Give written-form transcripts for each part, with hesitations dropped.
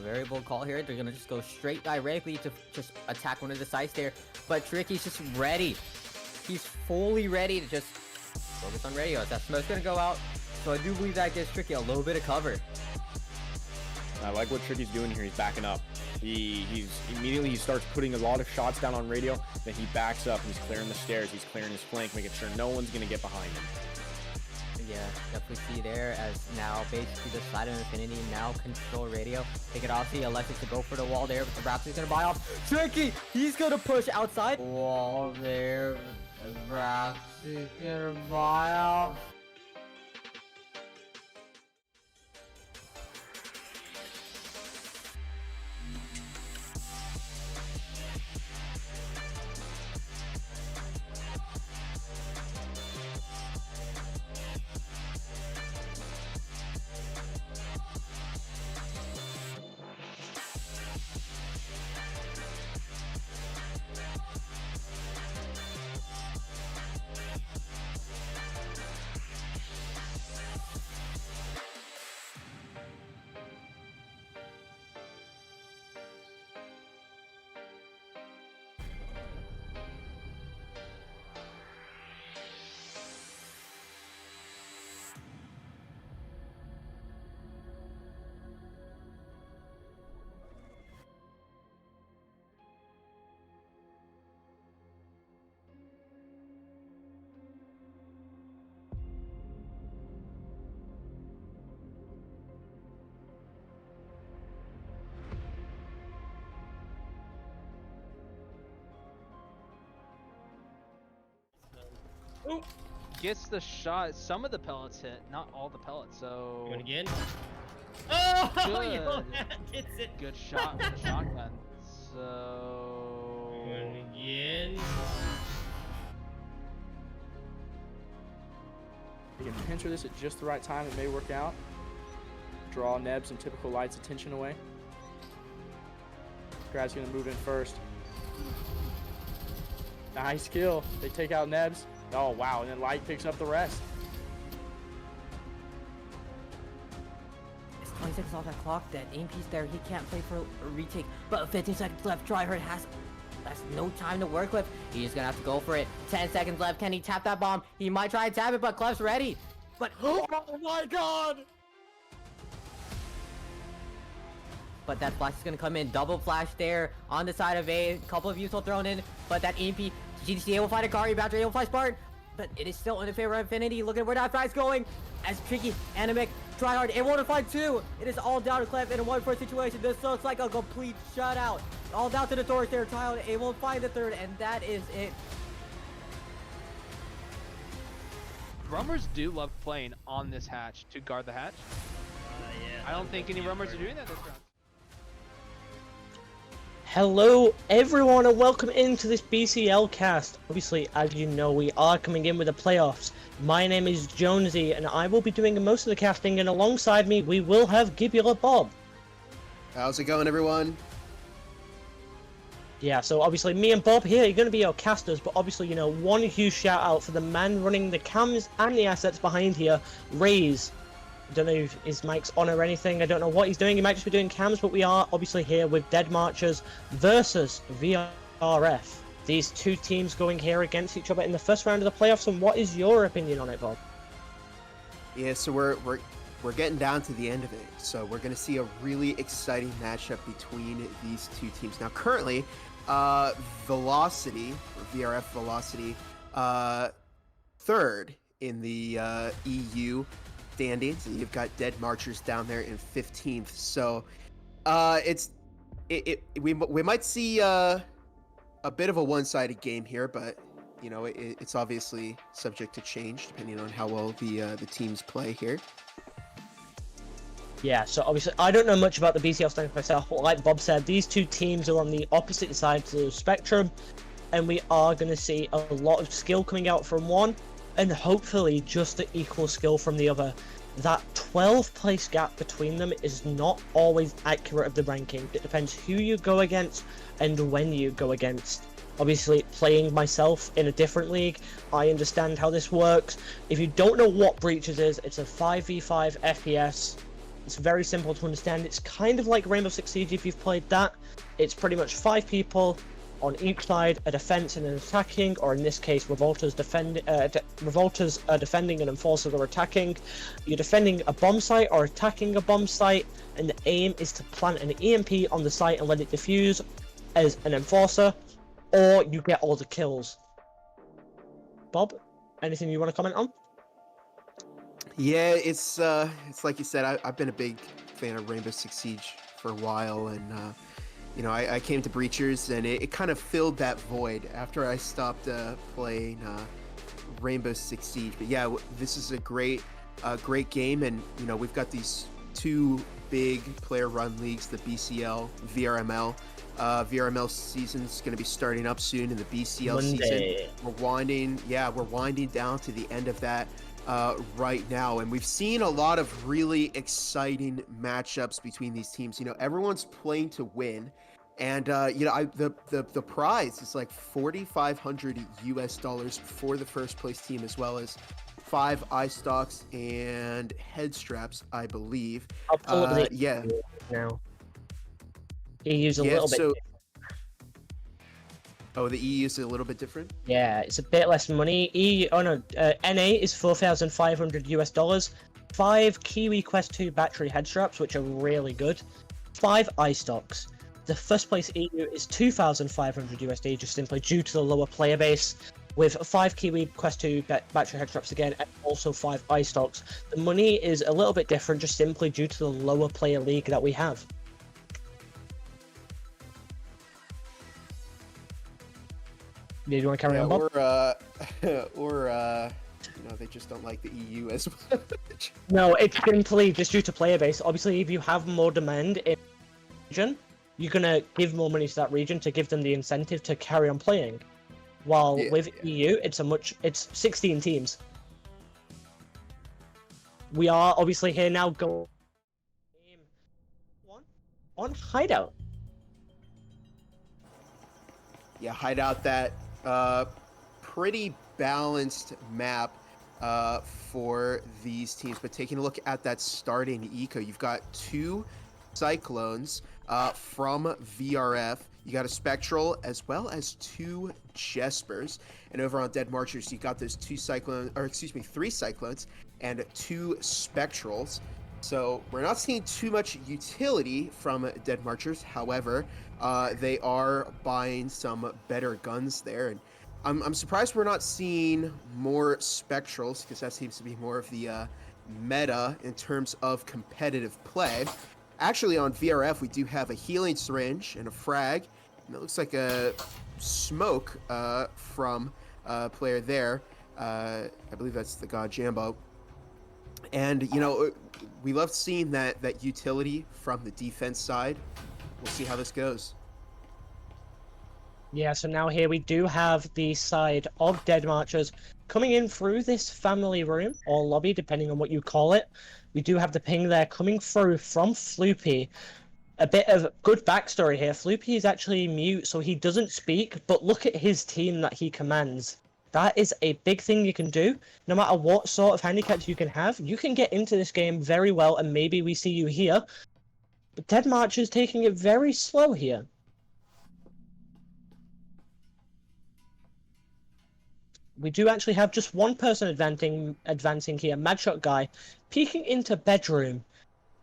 very bold call here. They're gonna just go straight directly to just attack one of the sides there. But Tricky's just ready. He's fully ready to just focus on radio. That smoke's gonna go out. So I do believe that gives Tricky a little bit of cover. I like what Tricky's doing here. He's backing up. He starts putting a lot of shots down on radio. Then he backs up. He's clearing the stairs. He's clearing his flank, making sure no one's gonna get behind him. Yeah, definitely see there as now basically the side of Infinity now control radio. They could obviously elect to go for the wall there, but the Raptor's gonna buy off. Tricky, he's gonna push outside. Wall there, the Raptor's gonna buy off. Ooh. Gets the shot. Some of the pellets hit, not all the pellets. So. Going again. Oh, good. Gets it. Good shot with the shotgun. So. Going again. You can pincer this at just the right time. It may work out. Draw Nebs and typical Light's attention away. Grad's gonna move in first. Nice kill. They take out Nebs. Oh wow, and then Light picks up the rest. It's 20 seconds off that clock. That AMP's there. He can't play for a retake. But 15 seconds left. Tryhard has no time to work with. He's gonna have to go for it. 10 seconds left. Can he tap that bomb? He might try and tap it, but Clef's ready. But oh my god! But that flash is gonna come in. Double flash there on the side of A. A couple of useful thrown in, but that EMP. GDCA will find a Kari, Bachelor will fly Spartan, but it is still in favor of Infinity. Look at where that fight's going. As Tricky, Animic, Tryhard, it won't fight two. It is all down to Clef in a 1-4 situation. This looks like a complete shutout. All down to the Taurus there. Tryhard, it won't find the third, and that is it. Rummers do love playing on this hatch to guard the hatch. Yeah. I don't think any Rummers are doing that this round. Hello everyone and welcome into this BCL cast. Obviously, as you know, we are coming in with the playoffs. My name is Jonesy and I will be doing most of the casting, and alongside me we will have Gibbula Bob. How's it going, everyone? Yeah, so obviously me and Bob here are going to be your casters, but obviously, you know, one huge shout out for the man running the cams and the assets behind here, Raze. I don't know if his mic's on or anything. I don't know what he's doing. He might just be doing cams, but we are obviously here with Dead Marchers versus VRF. These two teams going here against each other in the first round of the playoffs. And what is your opinion on it, Bob? Yeah, so we're getting down to the end of it. So we're going to see a really exciting matchup between these two teams. Now, currently, Velocity, or VRF Velocity, third in the EU standings, and you've got Dead Marchers down there in 15th. So we might see a bit of a one-sided game here, but you know it's obviously subject to change depending on how well the teams play here. Yeah, so obviously I don't know much about the BCL standings myself, but like Bob said, these two teams are on the opposite sides of the spectrum, and we are going to see a lot of skill coming out from one, and hopefully just the equal skill from the other. That 12th place gap between them is not always accurate of the ranking. It depends who you go against and when you go against. Obviously, playing myself in a different league, I understand how this works. If you don't know what Breaches is, it's a 5v5 FPS It's very simple to understand. It's kind of like Rainbow Six Siege if you've played that. It's pretty much 5 people on each side, a defense and an attacking, or in this case, Revolters are defending and Enforcers are attacking. You're defending a bomb site or attacking a bomb site, and the aim is to plant an EMP on the site and let it defuse as an Enforcer, or you get all the kills. Bob, anything you want to comment on? Yeah, it's like you said. I've been a big fan of Rainbow Six Siege for a while, and you know, I came to Breachers, and it kind of filled that void after I stopped playing Rainbow Six Siege. But yeah, this is a great game, and you know, we've got these 2 big player-run leagues, the BCL, VRML. VRML season's going to be starting up soon, and the BCL Monday. season we're winding down to the end of that right now, and we've seen a lot of really exciting matchups between these teams. You know, everyone's playing to win, and you know, the prize is like $4,500 for the first place team, as well as 5 eye stalks and head straps, I believe. I'll pull up the Yeah. now. EU's a little bit. Oh, the EU is a little bit different. Yeah, it's a bit less money. NA is $4,500. 5 Kiwi Quest 2 battery head straps, which are really good. 5 eye stocks. The first place EU is $2,500 just simply due to the lower player base, with 5 Kiwi Quest 2 battery head straps again, and also 5 eye stocks. The money is a little bit different just simply due to the lower player league that we have. Do you want to carry on, Bob? Or you know, they just don't like the EU as much. No, it's simply just due to player base. Obviously, if you have more demand in a region, you're gonna give more money to that region to give them the incentive to carry on playing. While with EU, it's 16 teams. We are obviously here now going game 1 on Hideout. Yeah, Hideout, that pretty balanced map for these teams. But taking a look at that starting eco, you've got 2 Cyclones from VRF. You got a Spectral as well as 2 Jespers. And over on Dead Marchers, you got those 3 Cyclones and 2 Spectrals. So we're not seeing too much utility from Dead Marchers. However, they are buying some better guns there. And I'm surprised we're not seeing more Spectrals, because that seems to be more of the meta in terms of competitive play. Actually, on VRF, we do have a healing syringe and a frag. And it looks like a smoke from a player there. I believe that's the God Jambo. And, you know, we love seeing that utility from the defense side. We'll see how this goes. Yeah, so now here we do have the side of Dead Marchers coming in through this family room, or lobby, depending on what you call it. We do have the ping there coming through from Floopy. A bit of good backstory here. Floopy is actually mute, so he doesn't speak, but look at his team that he commands. That is a big thing you can do. No matter what sort of handicaps you can have, you can get into this game very well, and maybe we see you here. But Dead Marchers taking it very slow here. We do actually have just one person advancing here, Madshot Guy, peeking into bedroom.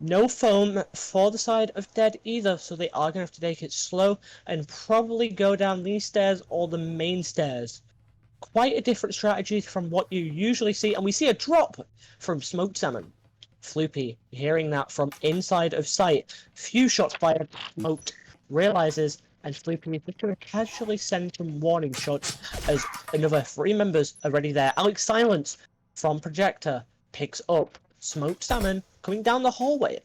No foam for the side of Dead either, so they are going to have to take it slow and probably go down these stairs or the main stairs. Quite a different strategy from what you usually see, and we see a drop from Smoked Salmon. Floopy, hearing that from inside of sight, few shots fired, Smoked realizes, and Floopy is just going to casually send some warning shots as another 3 members are already there. Alex Silence from Projector picks up Smoked Salmon coming down the hallway.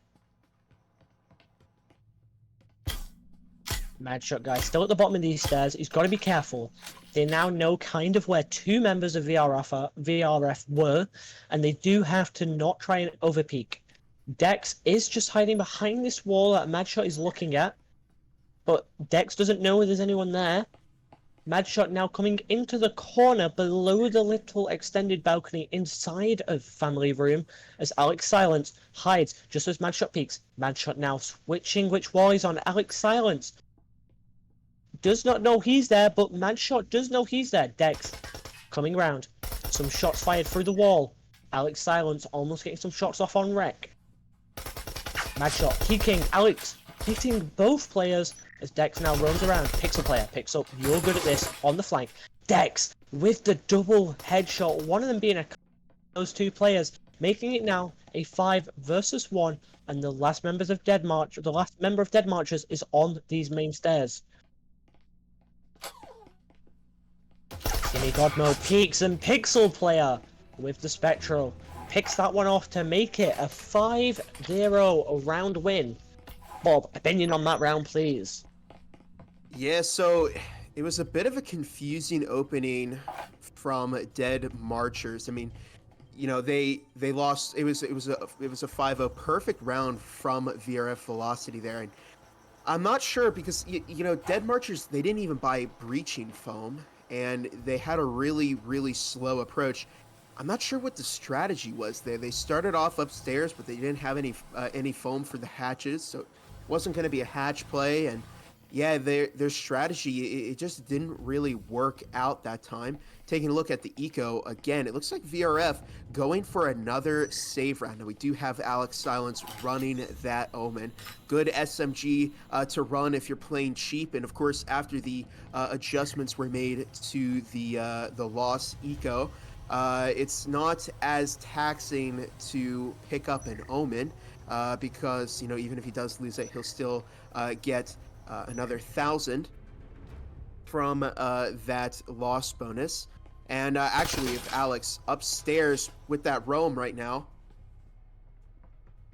Madshot Guy still at the bottom of these stairs. He's got to be careful. They now know kind of where 2 members of VRF were, and they do have to not try and overpeak. Dex is just hiding behind this wall that Madshot is looking at, but Dex doesn't know there's anyone there. Madshot now coming into the corner below the little extended balcony inside of family room as Alex Silence hides just as Madshot peeks. Madshot now switching which wall he's on. Alex Silence does not know he's there, but Madshot does know he's there. Dex coming round. Some shots fired through the wall. Alex Silence almost getting some shots off on Rec. Madshot peeking. Alex hitting both players as Dex now roams around. Pixel player picks up. You're good at this on the flank. Dex with the double headshot. One of them being those two players, making it now a 5 versus 1. And the last member of Dead Marchers is on these main stairs. Timmy Godmo peeks and Pixel player with the Spectral picks that one off to make it a 5-0 round win. Bob, opinion on that round, please. Yeah, so it was a bit of a confusing opening from Dead Marchers. I mean, you know, they lost. It was a 5-0 perfect round from VRF Velocity there, and I'm not sure because you know Dead Marchers, they didn't even buy breaching foam, and they had a really slow approach. I'm not sure what the strategy was there. They started off upstairs, but they didn't have any foam for the hatches, so it wasn't going to be a hatch play. And yeah, their strategy, it just didn't really work out that time. Taking a look at the eco again, it looks like VRF going for another save round. Now we do have Alex Silence running that Omen. Good SMG to run if you're playing cheap, and of course after the adjustments were made to the loss eco, it's not as taxing to pick up an Omen because, you know, even if he does lose it, he'll still get another 1,000 from that loss bonus. And actually, if Alex upstairs with that roam right now.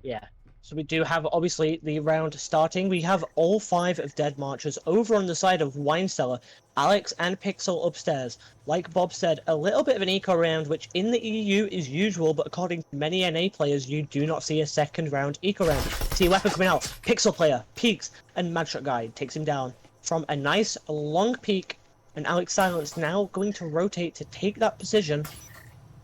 Yeah. So we do have, obviously, the round starting. We have all 5 of Dead Marchers over on the side of Wine Cellar. Alex and Pixel upstairs. Like Bob said, a little bit of an eco round, which in the EU is usual, but according to many NA players, you do not see a second round eco round. See a weapon coming out. Pixel player peeks, and Madshot guy takes him down from a nice long peek. And Alex Silence now going to rotate to take that position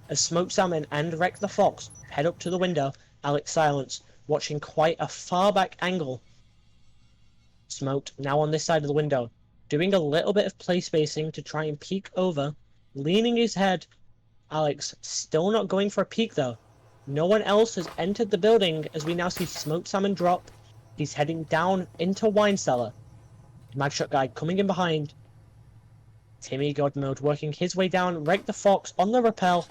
as Smoke Salmon and Wreck the Fox head up to the window. Alex Silence watching quite a far back angle. Smoked now on this side of the window, doing a little bit of play spacing to try and peek over, leaning his head. Alex still not going for a peek though. No one else has entered the building as we now see Smoke Salmon drop. He's heading down into Wine Cellar. Madshot guy coming in behind. Timmy Godmode working his way down, Wreck the Fox on the rappel,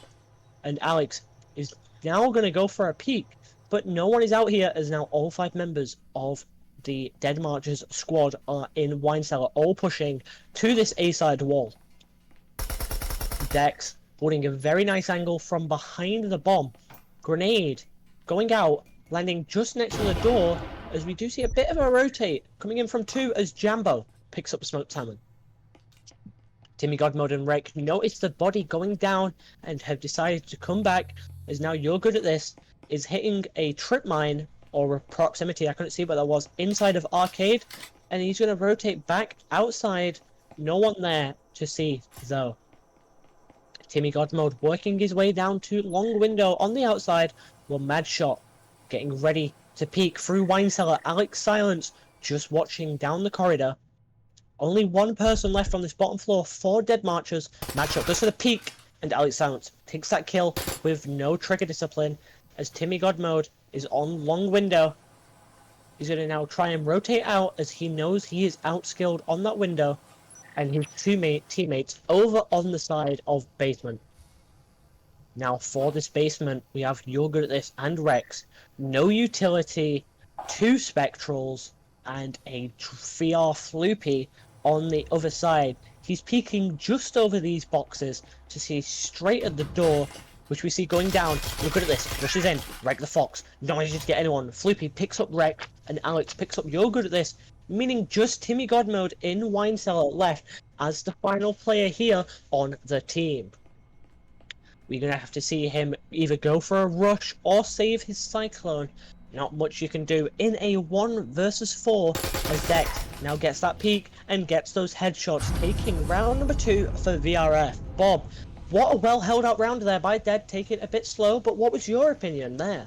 and Alex is now going to go for a peek, but no one is out here as now all 5 members of the Dead Marchers squad are in Wine Cellar, all pushing to this A-side wall. Dex putting a very nice angle from behind the bomb. Grenade going out, landing just next to the door as we do see a bit of a rotate coming in from 2 as Jambo picks up Smoked Salmon. Timmy Godmode and Rek notice the body going down and have decided to come back as now You're Good at This is hitting a trip mine or a proximity, I couldn't see what that was, inside of Arcade, and he's going to rotate back outside. No one there to see though. Timmy Godmode working his way down to long window on the outside while Madshot getting ready to peek through Wine Cellar. Alex Silence just watching down the corridor. Only one person left on this bottom floor, 4 Dead Marchers. Madshot goes for the peek, and Alex Silence takes that kill with no trigger discipline as Timmy Godmode is on long window. He's going to now try and rotate out as he knows he is outskilled on that window, and his 2 teammates over on the side of basement. Now for this basement, we have You're Good at This and Rex. No utility, 2 Spectrals, and a VR Floopy on the other side. He's peeking just over these boxes to see straight at the door, which we see going down. You're Good at This, rushes in, Wreck the Fox, not managing to get anyone. Floopy picks up Wreck, and Alex picks up You're Good at This, meaning just Timmy Godmode in Wine Cellar left as the final player here on the team. We're going to have to see him either go for a rush or save his Cyclone Not much you can do in a 1 versus 4 as Dex now gets that peek and gets those headshots, taking round number 2 for VRF. Bob, what a well held out round there by Dead, taking it a bit slow, but what was your opinion there?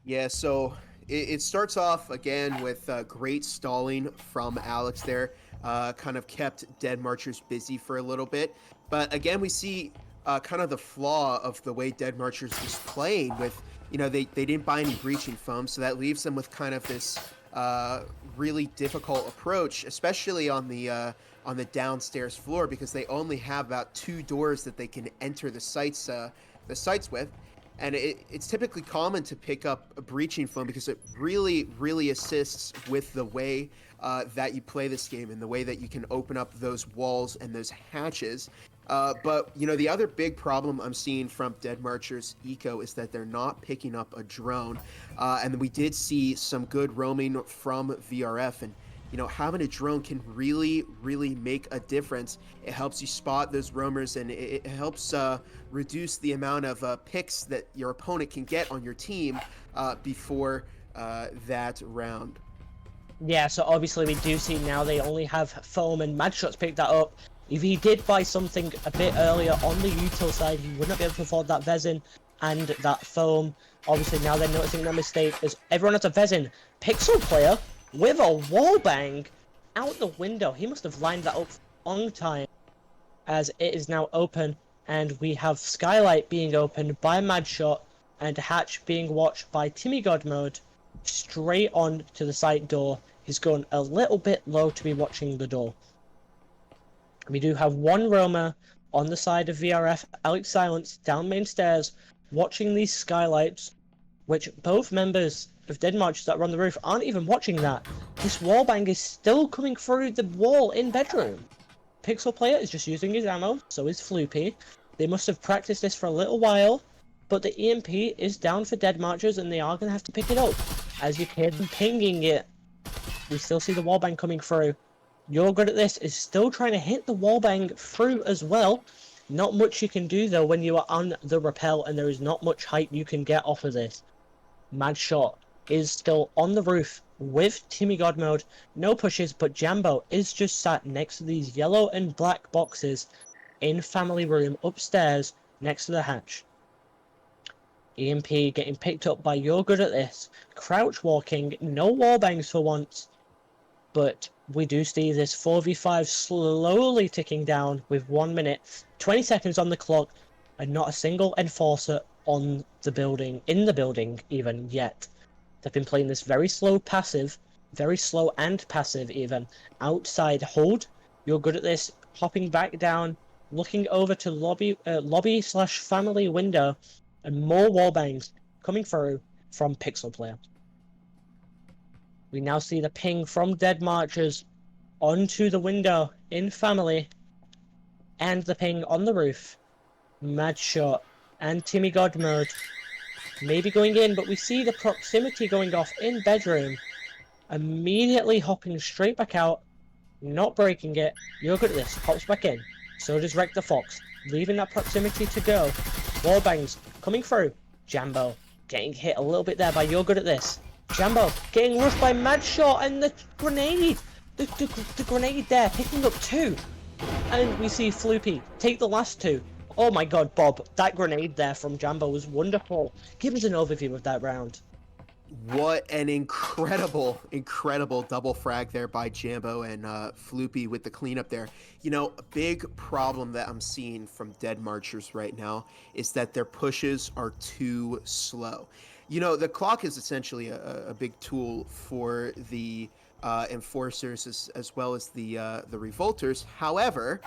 Yeah, so it starts off again with great stalling from Alex there. Kind of kept Dead Marchers busy for a little bit. But again, we see kind of the flaw of the way Dead Marchers was playing with, they didn't buy any breaching foam, so that leaves them with kind of this really difficult approach, especially on the downstairs floor, because they only have about 2 doors that they can enter the sites with. And it's typically common to pick up a breaching foam because it really, really assists with the way that you play this game and the way that you can open up those walls and those hatches. But, the other big problem I'm seeing from Dead Marchers Eco is that they're not picking up a drone. And we did see some good roaming from VRF, and having a drone can really, really make a difference. It helps you spot those roamers, and it helps reduce the amount of picks that your opponent can get on your team before that round. Yeah, so obviously we do see now they only have foam, and Madshot's picked that up. If he did buy something a bit earlier on the util side, he would not be able to afford that Vezin and that foam. Obviously now they're noticing their mistake as everyone has a Vezin. Pixel player with a wall bang out the window. He must have lined that up on time, as it is now open, and we have Skylight being opened by Madshot and Hatch being watched by Timmy Godmode straight on to the side door. He's gone a little bit low to be watching the door. We do have one roamer on the side of VRF, Alex Silence, down main stairs, watching these skylights, which both members of Dead March that are on the roof aren't even watching that. This wallbang is still coming through the wall in bedroom. Pixel player is just using his ammo, so is Floopy. They must have practiced this for a little while, but the EMP is down for Dead Marchers and they are going to have to pick it up. As you hear them pinging it, we still see the wallbang coming through. You're Good at This is still trying to hit the wallbang through as well. Not much you can do though when you are on the rappel, and there is not much height you can get off of this. Madshot is still on the roof with Timmy Godmode. No pushes, but Jambo is just sat next to these yellow and black boxes in family room upstairs next to the hatch. EMP getting picked up by You're Good at This. Crouch walking, no wallbangs for once. But we do see this 4v5 slowly ticking down with 1 minute, 20 seconds on the clock, and not a single enforcer on the building, in the building even yet. They've been playing this very slow passive, very slow and passive even, outside hold. You're Good at This, hopping back down, looking over to lobby/family window, and more wallbangs coming through from Pixel player. We now see the ping from Dead Marchers onto the window in family, and the ping on the roof. Madshot and Timmy Godmode maybe going in, but we see the proximity going off in bedroom. Immediately hopping straight back out, not breaking it. You're Good at This, hops back in. So does Wreck the Fox, leaving that proximity to go. Wallbangs coming through. Jambo getting hit a little bit there by You're Good at This. Jambo getting rushed by Madshot, and the grenade! The grenade there, picking up 2. And we see Floopy take the last 2. Oh my god, Bob, that grenade there from Jambo was wonderful. Give us an overview of that round. What an incredible double frag there by Jambo and Floopy with the cleanup there. A big problem that I'm seeing from Dead Marchers right now is that their pushes are too slow. The clock is essentially a big tool for the enforcers as well as the revolters. However,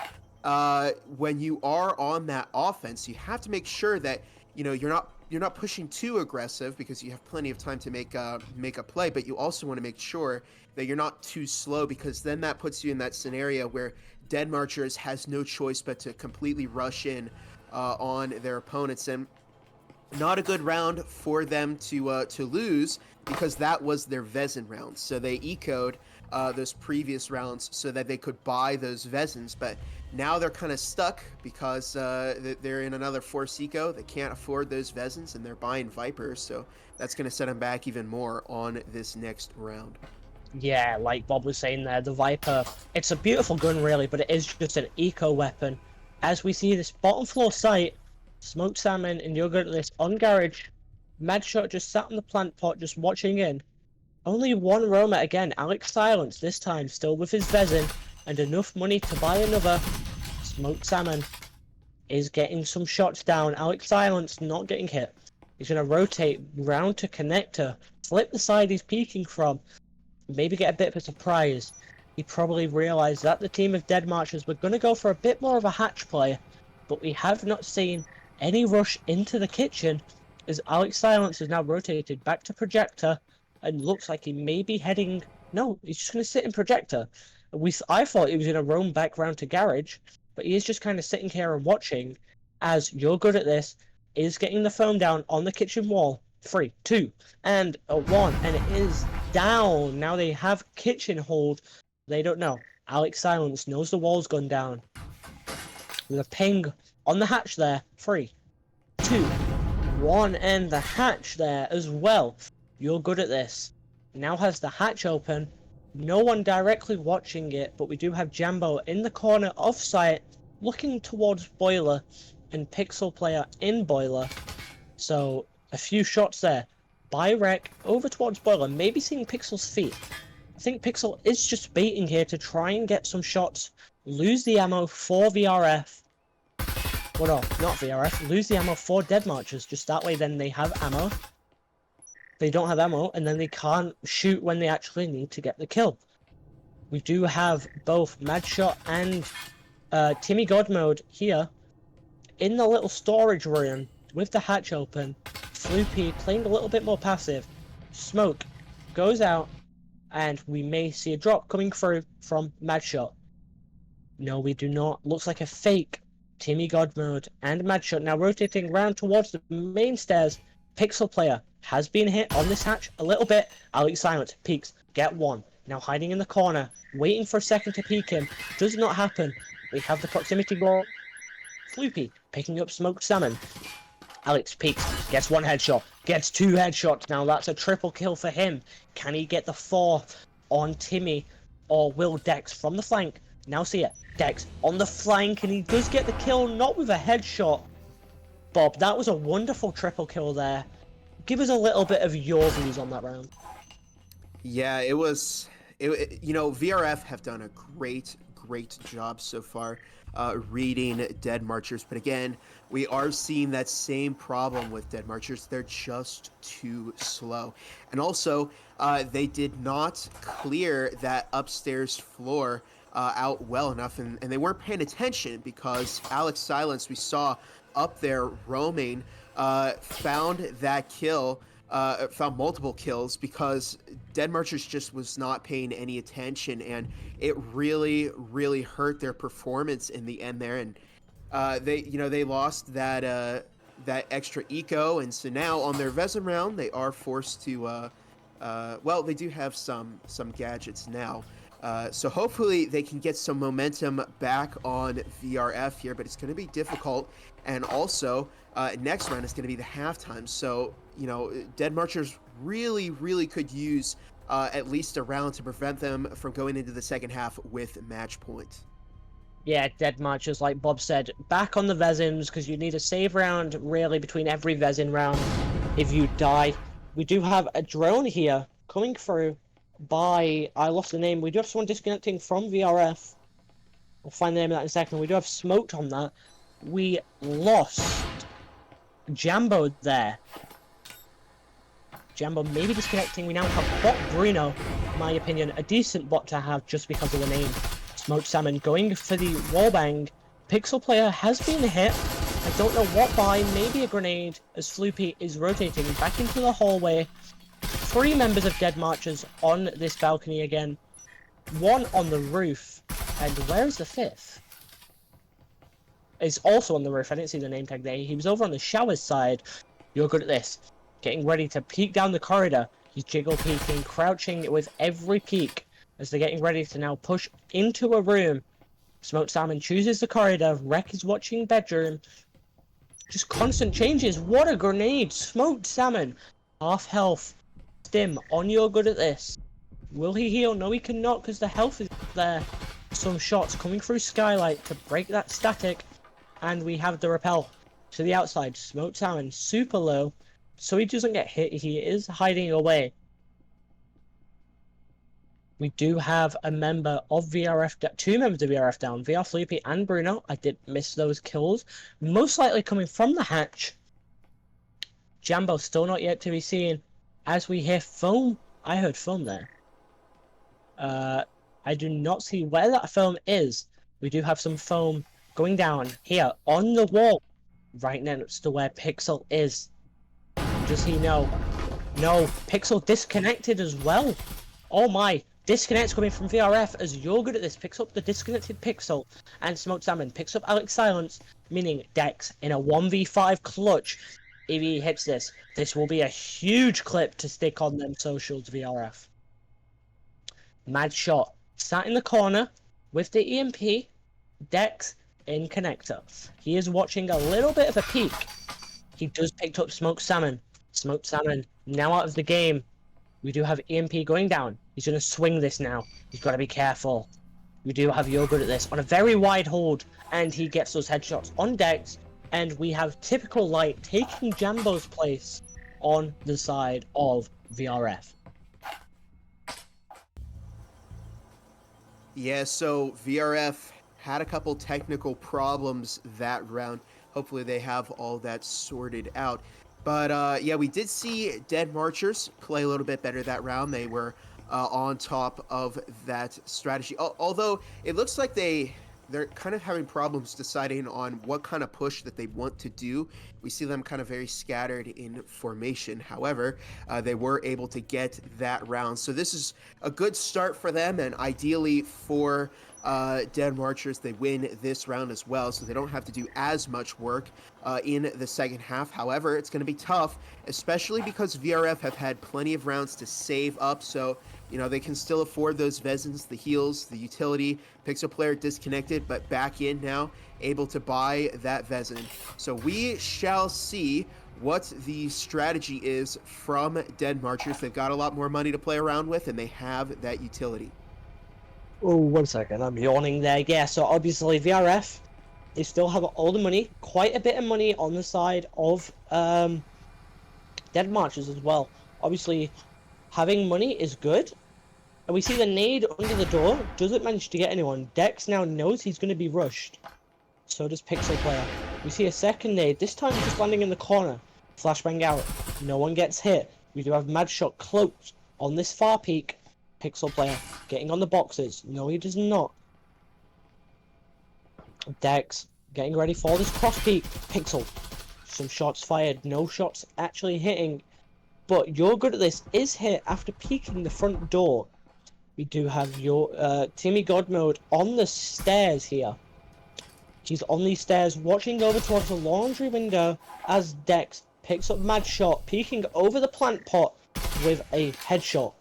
when you are on that offense, you have to make sure that you're not pushing too aggressive, because you have plenty of time to make a play, but you also want to make sure that you're not too slow, because then that puts you in that scenario where Dead Marchers has no choice but to completely rush in on their opponents. And not a good round for them to lose, because that was their Vezin round. So they ecoed those previous rounds so that they could buy those Vezins, but now they're kind of stuck because they're in another Force Eco. They can't afford those Vezins, and they're buying Vipers, so that's going to set them back even more on this next round. Yeah, like Bob was saying there, the Viper, it's a beautiful gun really, but it is just an eco weapon. As we see this bottom floor site, Smoked Salmon and You're Good at This on Garage, Madshot just sat on the plant pot just watching in. Only one roamer again, Alex Silence this time, still with his Vezin, and enough money to buy another. Smoked Salmon is getting some shots down. Alex Silence not getting hit. He's going to rotate round to Connector, flip the side he's peeking from, maybe get a bit of a surprise. He probably realised that the team of Dead Marchers were going to go for a bit more of a hatch play, but we have not seen any rush into the kitchen as Alex Silence is now rotated back to Projector and looks like he may be heading... No, he's just going to sit in Projector. I thought he was going to roam back round to Garage, but he is just kind of sitting here and watching as You're Good at This is getting the foam down on the kitchen wall. 3, 2, and a 1, and it is down. Now they have kitchen hold. They don't know. Alex Silence knows the wall's gone down. With a ping on the hatch there. 3, 2, 1, and the hatch there as well. You're Good at This. Now has the hatch open. No one directly watching it, but we do have Jambo in the corner off site, looking towards Boiler, and Pixel Player in Boiler. So a few shots there. By Rec over towards Boiler, maybe seeing Pixel's feet. I think Pixel is just baiting here to try and get some shots, lose the ammo for VRF. Well, no, not VRF, lose the ammo for Dead Marchers, just that way then they have ammo. They don't have ammo, and then they can't shoot when they actually need to get the kill. We do have both Madshot and Timmy God Mode here in the little storage room with the hatch open. Floopy playing a little bit more passive. Smoke goes out, and we may see a drop coming through from Madshot. No, we do not. Looks like a fake Timmy God Mode and Madshot now rotating round towards the main stairs. Pixel Player has been hit on this hatch a little bit. Alex Silence peeks, get one. Now hiding in the corner, waiting for a second to peek him. Does not happen. We have the proximity block. Floopy picking up Smoked Salmon. Alex peeks, gets one headshot, gets 2 headshots. Now that's a triple kill for him. Can he get the 4th on Timmy, or will Dex from the flank? Now see it, Dex on the flank, and he does get the kill, not with a headshot. Bob, that was a wonderful triple kill there. Give us a little bit of your views on that round. Yeah, it was. You know, VRF have done a great job so far reading Dead Marchers, but again, we are seeing that same problem with Dead Marchers. They're just too slow, and also they did not clear that upstairs floor out well enough, and they weren't paying attention because Alex Silence, we saw up there roaming, found that kill. Found multiple kills because Dead Marchers just was not paying any attention, and it really hurt their performance in the end there. And they lost that extra eco, and so now on their Vezin round they are forced to well, they do have some gadgets now. So hopefully they can get some momentum back on VRF here, but it's going to be difficult. And also, next round is going to be the halftime. So, you know, Dead Marchers really could use at least a round to prevent them from going into the second half with match point. Yeah, Dead Marchers, like Bob said, back on the Vezins, because you need a save round, really, between every Vezin round if you die. We do have a drone here coming through by... I lost the name. We do have someone disconnecting from VRF. We'll find the name of that in a second. We do have Smoked on that. We lost Jambo there. Jambo maybe disconnecting. We now have Bot Bruno, in my opinion, a decent bot to have just because of the name. Smoked Salmon going for the wallbang. Pixel Player has been hit. I don't know what by, maybe a grenade, as Floopy is rotating back into the hallway. 3 members of Dead Marchers on this balcony again. 1 on the roof. And where's the 5th? Is also on the roof. I didn't see the name tag there. He was over on the showers side. You're Good at This. Getting ready to peek down the corridor. He's jiggle peeking, crouching with every peek. as they're getting ready to now push into a room. Smoked Salmon chooses the corridor. Wreck is watching bedroom. Just constant changes. What a grenade! Smoked Salmon, half health. Stim, on you're good at this. Will he heal? No, he cannot because the health is there. Some shots coming through Skylight to break that static. And we have the repel to the outside. Smoked Salmon, super low. So he doesn't get hit. He is hiding away. We do have a member of VRF, two members of VRF down, VR Flippy and Bruno. I did miss those kills. Most likely coming from the hatch. Jambo still not yet to be seen. As we hear foam, I heard foam there. I do not see where that foam is. We do have some foam going down here on the wall, right next to where Pixel is. Does he know? No, Pixel disconnected as well. Oh my. Disconnects coming from VRF as you're good at this. Picks up the disconnected Pixel and Smoked Salmon. Picks up Alex Silence, meaning Dex in a 1v5 clutch. If he hits this, this will be a huge clip to stick on them socials VRF. Mad shot. Sat in the corner with the EMP. Dex in connector. He is watching a little bit of a peek. He does pick up Smoked Salmon. Smoked Salmon now out of the game. We do have EMP going down. He's going to swing this now. He's got to be careful. We do have Yogurt at this on a very wide hold, and he gets those headshots on Dex, and we have Typical Light taking Jambo's place on the side of VRF. Yeah, so VRF had a couple technical problems that round. Hopefully they have all that sorted out. But yeah, we did see Dead Marchers play a little bit better that round. They were on top of that strategy. Although it looks like they're kind of having problems deciding on what kind of push that they want to do. We see them kind of very scattered in formation. However, they were able to get that round. So this is a good start for them, and ideally for Dead Marchers, they win this round as well, so they don't have to do as much work in the second half. However, it's going to be tough, especially because VRF have had plenty of rounds to save up, so you know they can still afford those Vezins, the heals, the utility. Pixel player disconnected, but back in now, able to buy that Vezin. So we shall see what the strategy is from Dead Marchers. They've got a lot more money to play around with, and they have that utility. Oh, 1 second, I'm yawning there. Yeah, so obviously VRF, they still have all the money, quite a bit of money on the side of Dead Marchers as well. Obviously, having money is good. And we see the nade under the door, doesn't manage to get anyone. Dex now knows he's going to be rushed. So does Pixel player. We see a second nade, this time just landing in the corner. Flashbang out, no one gets hit. We do have Mad Shot cloaked on this far peak. Pixel player getting on the boxes. No, he does not. Dex getting ready for this cross peak. Pixel. Some shots fired. No shots actually hitting. But You're Good at This is hit after peeking the front door. We do have your Timmy God mode on the stairs here. He's on these stairs watching over towards the laundry window as Dex picks up Mad Shot, peeking over the plant pot with a headshot.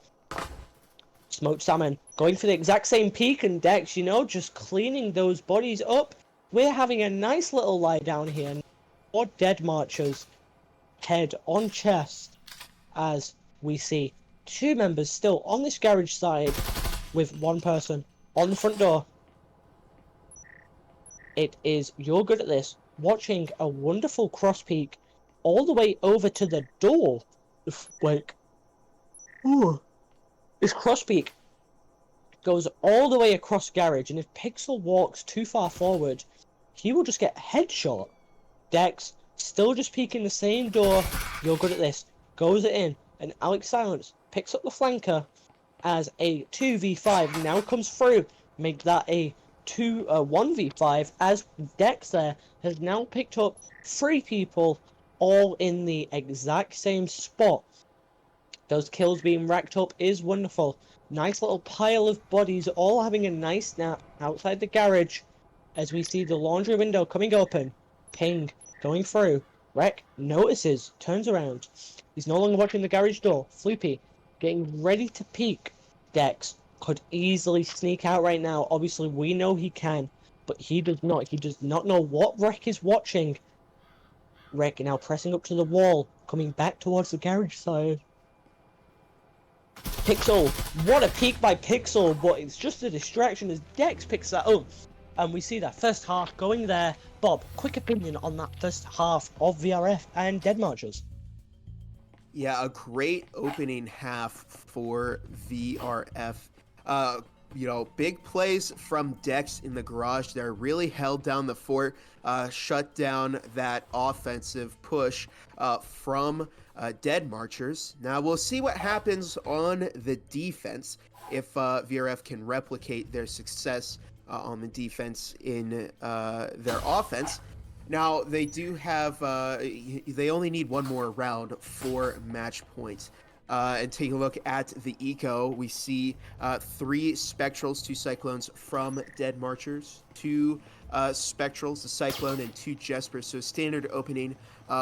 Smoked Salmon going for the exact same peek, and Dex, you know, just cleaning those bodies up. We're having a nice little lie down here. Or Dead Marchers head on chest as we see two members still on this garage side with one person on the front door. It is You're Good at This watching a wonderful cross peek all the way over to the door. Like, ooh. This cross peek goes all the way across garage, and if Pixel walks too far forward, he will just get headshot. Dex still just peeking the same door. You're Good at This goes it in, and Alex Silence picks up the flanker as a 2v5 now comes through. Make that a 1v5 as Dex there has now picked up 3 people all in the exact same spot. Those kills being racked up is wonderful. Nice little pile of bodies all having a nice nap outside the garage as we see the laundry window coming open. Ping going through. Wreck notices, turns around. He's no longer watching the garage door. Floopy getting ready to peek. Dex could easily sneak out right now. Obviously, we know he can, but he does not. He does not know what Rek is watching. Rek now pressing up to the wall, coming back towards the garage side. Pixel, what a peek by Pixel, but it's just a distraction as Dex picks that up. And we see that first half going there. Bob, quick opinion on that first half of VRF and Dead Marchers. Yeah, a great opening half for VRF. Big plays from Dex in the garage there really held down the fort, shut down that offensive push from Dead Marchers. Now we'll see what happens on the defense if VRF can replicate their success on the defense in their offense. Now, they do have, they only need one more round for match points. And taking a look at the eco, we see 3 Spectrals, 2 Cyclones from Dead Marchers, 2 Spectrals, the Cyclone, and 2 Jespers. So standard opening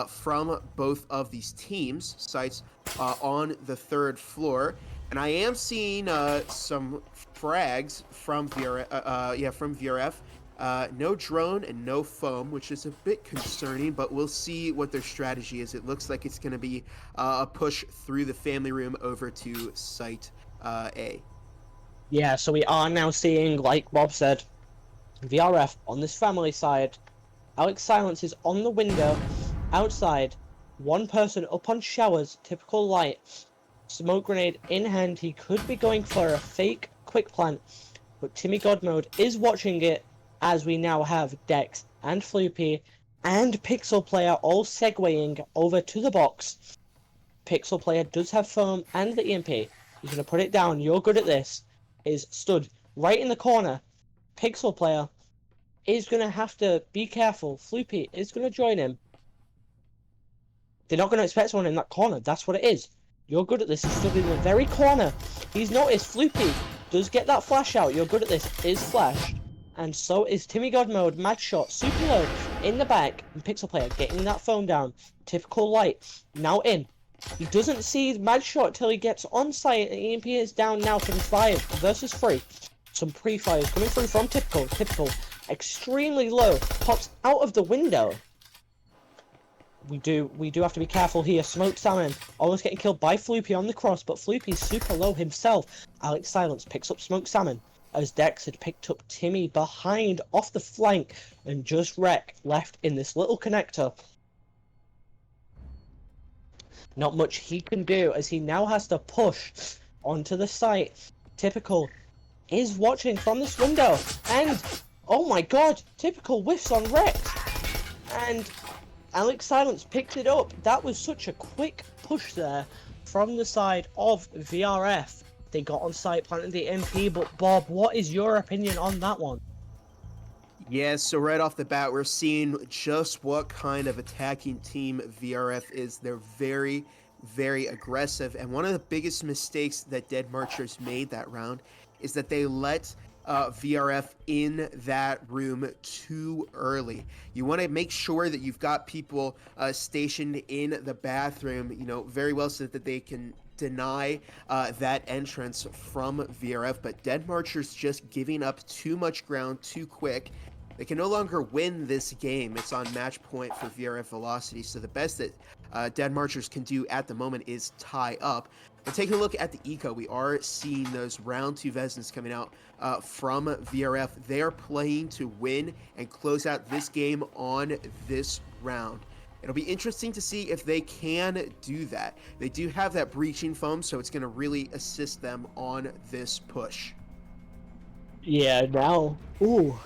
from both of these teams, sites on the 3rd floor. And I am seeing some frags from VRF. No drone and no foam, which is a bit concerning, but we'll see what their strategy is. It looks like it's going to be a push through the family room over to Site A. Yeah, so we are now seeing, like Bob said, VRF on this family side. Alex Silence is on the window, outside, one person up on showers, typical light. Smoke grenade in hand, he could be going for a fake quick plant, but Timmy Godmode is watching it as we now have Dex and Floopy and Pixel Player all segueing over to the box. Pixel Player does have foam and the EMP. He's going to put it down. You're good at this. Is stood right in the corner. Pixel Player is going to have to be careful. Floopy is going to join him. They're not going to expect someone in that corner. That's what it is. You're good at this. He's stood in the very corner. He's noticed Floopy does get that flash out. You're good at this. Is flashed. And so is Timmy Godmode. Mad shot. Super low. In the back. And Pixel Player getting that phone down. Typical light. Now in. He doesn't see Mad shot till he gets on site. And EMP is down now from 5 versus 3. Some pre-fires coming through from Typical. Typical. Extremely low. Pops out of the window. We do have to be careful here. Smoked Salmon almost getting killed by Floopy on the cross, but Floopy's super low himself. Alex Silence picks up Smoked Salmon as Dex had picked up Timmy behind off the flank and just Rek left in this little connector. Not much he can do as he now has to push onto the site. Typical is watching from this window and oh my god, Typical whiffs on Rex and Alex Silence picked it up. That was such a quick push there from the side of VRF. They got on site, planted the MP, but Bob, what is your opinion on that one? Yeah, so right off the bat, we're seeing just what kind of attacking team VRF is. They're very, very aggressive, and one of the biggest mistakes that Dead Marchers made that round is that they let VRF in that room too early. You want to make sure that you've got people stationed in the bathroom, very well so that they can deny that entrance from VRF, but Dead Marchers just giving up too much ground too quick. They can no longer win this game. It's on match point for VRF Velocity, so the best that Dead Marchers can do at the moment is tie up. But taking a look at the eco, we are seeing those round 2 Vesnas coming out from VRF. They are playing to win and close out this game on this round. It'll be interesting to see if they can do that. They do have that breaching foam, so it's going to really assist them on this push. Yeah, now, ooh.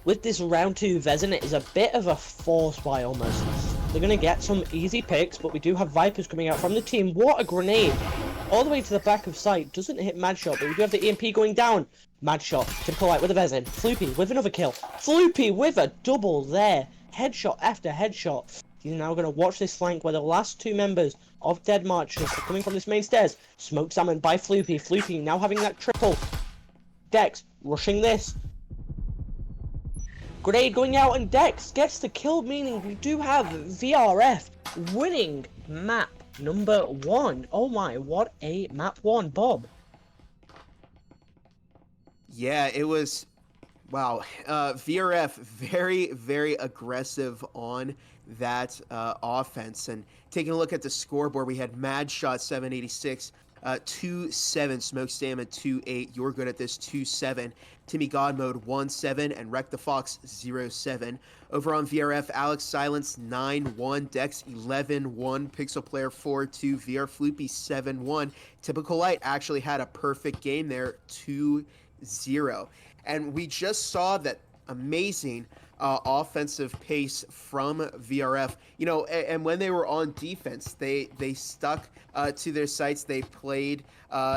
With this round 2 Vezin, it is a bit of a force buy almost. They're going to get some easy picks, but we do have Vipers coming out from the team. What a grenade! All the way to the back of site. Doesn't hit Mad Shot, but we do have the EMP going down. Mad Shot. Typical light with a Vezin. Floopy with another kill. Floopy with a double there. Headshot after headshot. He's now going to watch this flank where the last 2 members of Dead Marchers are coming from this main stairs. Smoked Salmon by Floopy. Floopy now having that triple. Dex rushing this. Grenade going out and Dex gets the kill, meaning we do have VRF winning map number 1. Oh my, what a map 1, Bob. Yeah, it was. Wow. VRF very, very aggressive on that offense. And taking a look at the scoreboard, we had Mad Shot 786, 2-7, Smoke Stamina 2-8, You're Good at This 2-7, Timmy God Mode 1-7, and Wreck the Fox 0-7. Over on VRF, Alex Silence 9-1, Dex 11-1, Pixel Player 4-2, VR Floopy 7-1. Typical Light actually had a perfect game there, 2-0. And we just saw that amazing offensive pace from VRF. You know, and when they were on defense, they stuck to their sights. They played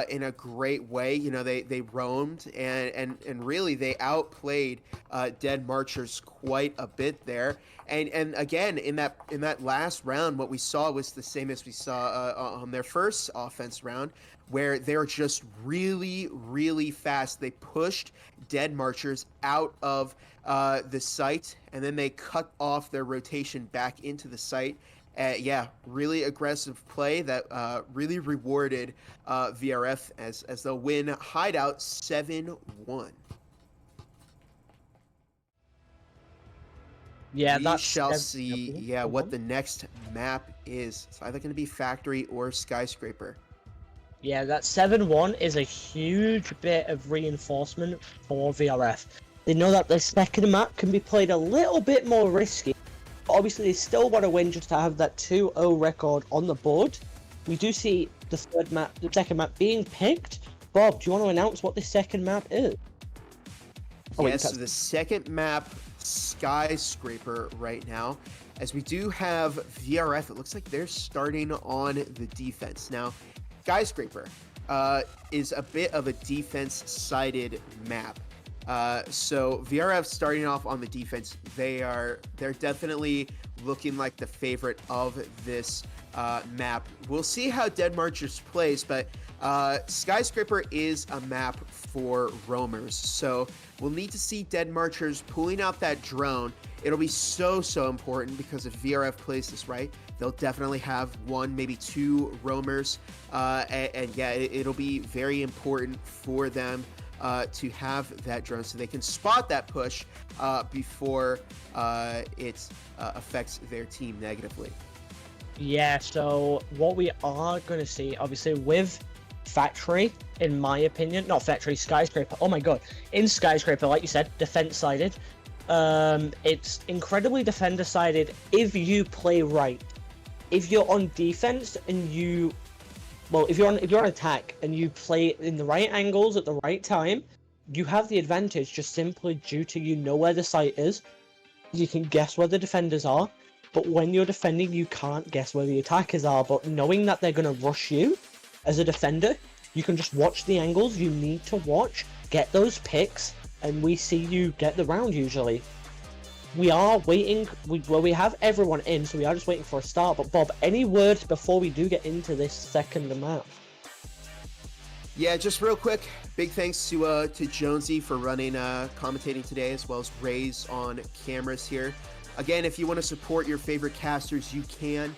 in a great way. You know, they roamed and really they outplayed Dead Marchers quite a bit there. And again, in that last round, what we saw was the same as we saw on their first offense round, where they're just really, really fast. They pushed Dead Marchers out of the site, and then they cut off their rotation back into the site. Yeah, really aggressive play that really rewarded VRF as they'll win Hideout 7-1. Yeah, We that's shall see, Go what on. the next map is. It's either going to be Factory or Skyscraper. Yeah, that 7-1 is a huge bit of reinforcement for VRF. They know that the second map can be played a little bit more risky. But obviously, they still want to win just to have that 2-0 record on the board. We do see the second map being picked. Bob, do you want to announce what the second map is? Yes, so the second map, Skyscraper, right now, as we do have VRF. It looks like they're starting on the defense now. Skyscraper is a bit of a defense-sided map. So VRF starting off on the defense, they're definitely looking like the favorite of this map. We'll see how Dead Marchers plays, but Skyscraper is a map for roamers. So we'll need to see Dead Marchers pulling out that drone. It'll be so important because if VRF plays this right, they'll definitely have one, maybe two roamers. And yeah, it'll be very important for them to have that drone so they can spot that push before it affects their team negatively. Yeah, so what we are going to see, obviously, with Factory, in my opinion, not Factory, Skyscraper, oh my god, in Skyscraper, like you said, defense-sided, it's incredibly defender-sided if you play right. If you're on defense and if you're on attack and you play in the right angles at the right time, you have the advantage just simply due to you know where the site is. You can guess where the defenders are, but when you're defending, you can't guess where the attackers are. But knowing that they're going to rush you as a defender, you can just watch the angles you need to watch, get those picks, and we see you get the round usually. We are waiting, we have everyone in, so we are just waiting for a start. But Bob, any words before we do get into this second map? Yeah, just real quick, big thanks to Jonesy for running commentating today, as well as Ray's on cameras here. Again, if you want to support your favorite casters, you can